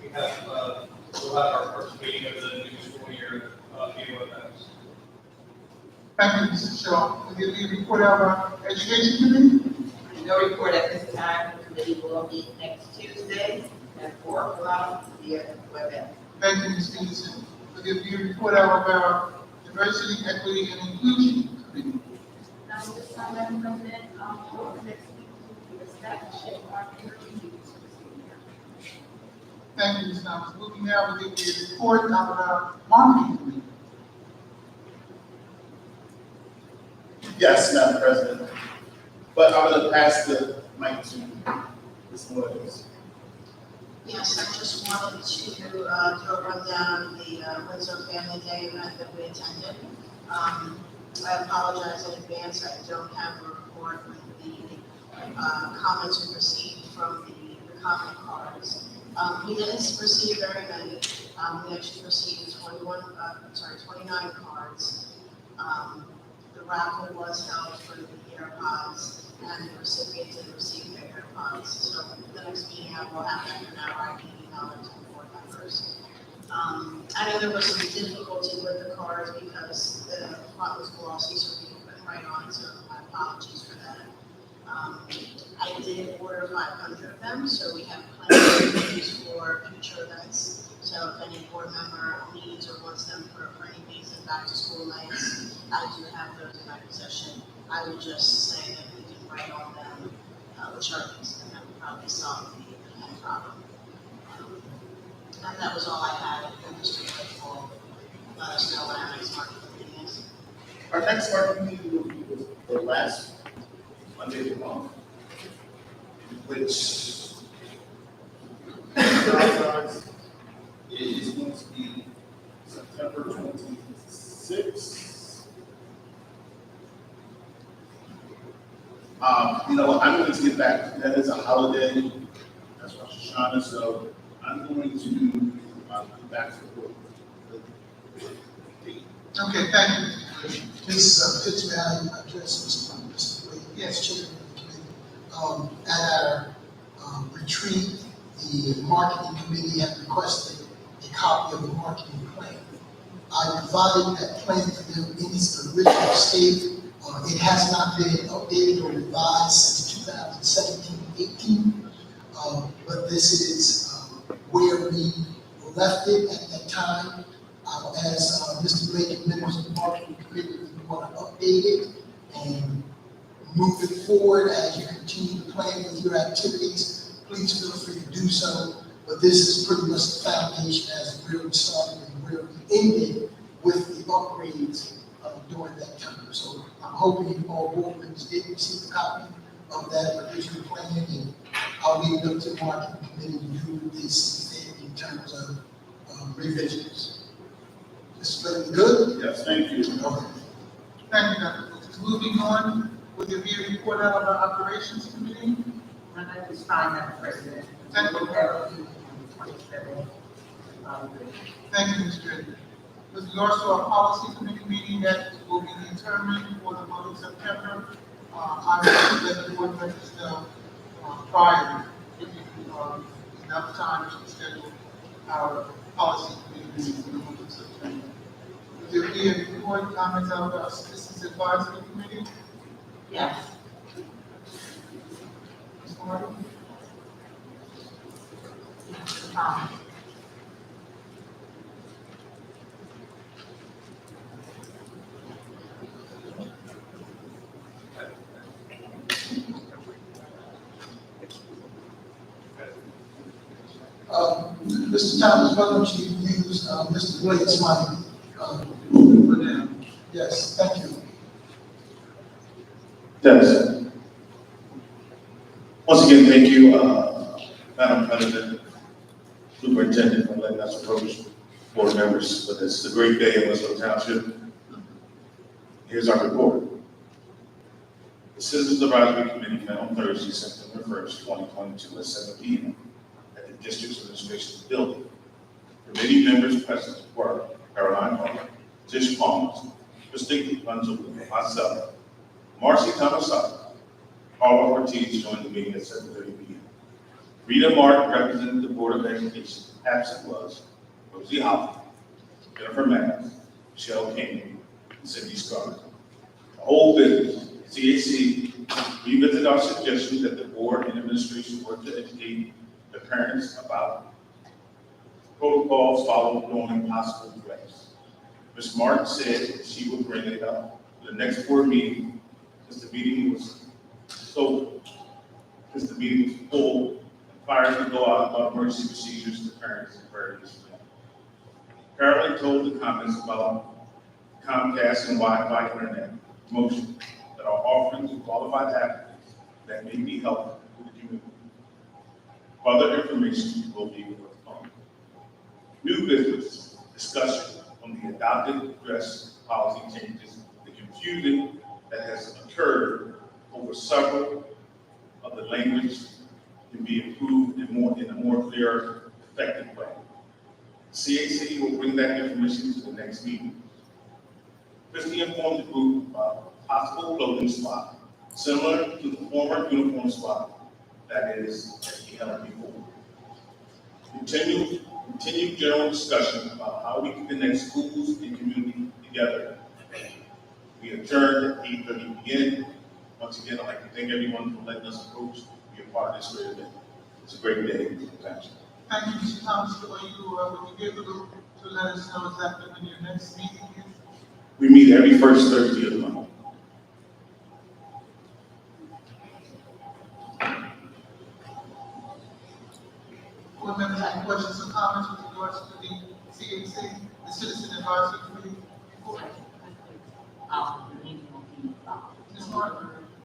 we have, we'll have our first meeting of the new school year, BOFS. Thank you, Mr. Shaw. Will there be a report out of our education committee? No report at this time. The committee will meet next Tuesday at 4 o'clock via WebEx. Thank you, Ms. Peterson. Will there be a report out of our diversity, equity, and inclusion committee? Now, this time, Madam President, for next week, we will establish our community. Thank you, Ms. Thomas. Moving now, will there be a report out of our marketing committee? Yes, Madam President. But I'm going to pass the mic to Ms. Williams. Yes, I just wanted to do a rundown of the Winslow Family Day event that we attended. I apologize in advance, I don't have a report with the comments we received from the comment cards. We didn't receive very many. We actually received 29 cards. The raffle was held for the AirPods, and the recipient did receive their AirPods. So the next meeting, I will have that in our IT knowledge to board members. I know there was some difficulty with the cards because the font was glossy, so people couldn't write on it, so my apologies for that. I did order 500 of them, so we have plenty of these for future events. So if any board member needs or wants them for any reason back to school nights, I do have those in my possession. I would just say that we can write on them with Sharpies, and that would probably solve the problem. And that was all I had. I'm just grateful. Let us know when our next market meeting is. Our next market meeting will be the last Monday of the month, which it is going to be September 26th. I'm going to get back. That is a holiday. That's Rosh Hashanah, so I'm going to be back to the board. Okay, thank you, Mr. Blake. Ms. Pitts, may I address Mr. Blake? Yes. Chairman of the committee. At our retreat, the marketing committee had requested a copy of the marketing plan. I provided that plan to them in its original state. It has not been updated or revised since 2017-18, but this is where we left it at that time. As Mr. Blake and members of the marketing committee, we want to update it and moving forward as you continue to plan with your activities, please feel free to do so. But this is pretty much the foundation as we're starting and we're ending with the upgrades during that time. So I'm hoping all board members did receive a copy of that original plan, and I'll leave it up to the marketing committee to do what they see fit in terms of revisions. This is looking good? Yes, thank you. Okay. Thank you, Dr. Williams. Moving on, will there be a report out of our operations committee? My name is fine, Madam President. Thank you. We'll have a meeting on the 27th. Thank you, Ms. Drake. With regards to our policy committee meeting that will be determined for the month of September, I will let the board members know prior, if you enough time to schedule our policy committee meeting for the month of September. Will there be a report, comments out of our citizens advisory committee? Yes. Ms. Martin? Mr. Thomas, why don't you use Mr. Blake's mic? For them. Yes, thank you. Yes. Once again, thank you, Madam President, Superintendent, for letting us approach board members. But it's a great day in Winslow Township. Here's our report. The Citizens Advisory Committee met on Thursday, September 1st, 2022 at 7 p.m. at the District's Administration Building. Committee members present were Caroline Hart, Tish Palmer, Christine Bunzel, myself, Marcy Thomas, Carla Ortiz joined the meeting at 7:30 p.m. Rita Martin represented the Board of Education. Absent was Rosie Hoffman, Jennifer Maddox, Michelle King, and Cindy Scarlett. The whole business, CAC revisited our suggestion that the board and administration work to educate the parents about protocols followed during possible threats. Ms. Martin said she would bring it up to the next board meeting, since the meeting was full, and fires would go out about emergency procedures to parents and various families. Carolyn told the comments about Comcast and Wi-Fi internet promotion that are offering to qualified applicants that may be helpful to the community. Further information will be forthcoming. New business discussion on the adopted dress policy changes, the confusion that has occurred over several of the language can be improved in a more clear, effective way. CAC will bring that information to the next meeting. Christie informed the group about a possible clothing swap, similar to the former uniform swap that he held before. Continued general discussion about how we can connect schools and community together. We adjourned at 8:30 p.m. Once again, I'd like to thank everyone for letting us approach, be a part of this great event. It's a great day in the township. Thank you, Mr. Thomas. Will you be able to let us know exactly when your next meeting is? We meet every first Thursday of the month. Board members, any questions or comments with regards to the CAC, the Citizen Advisory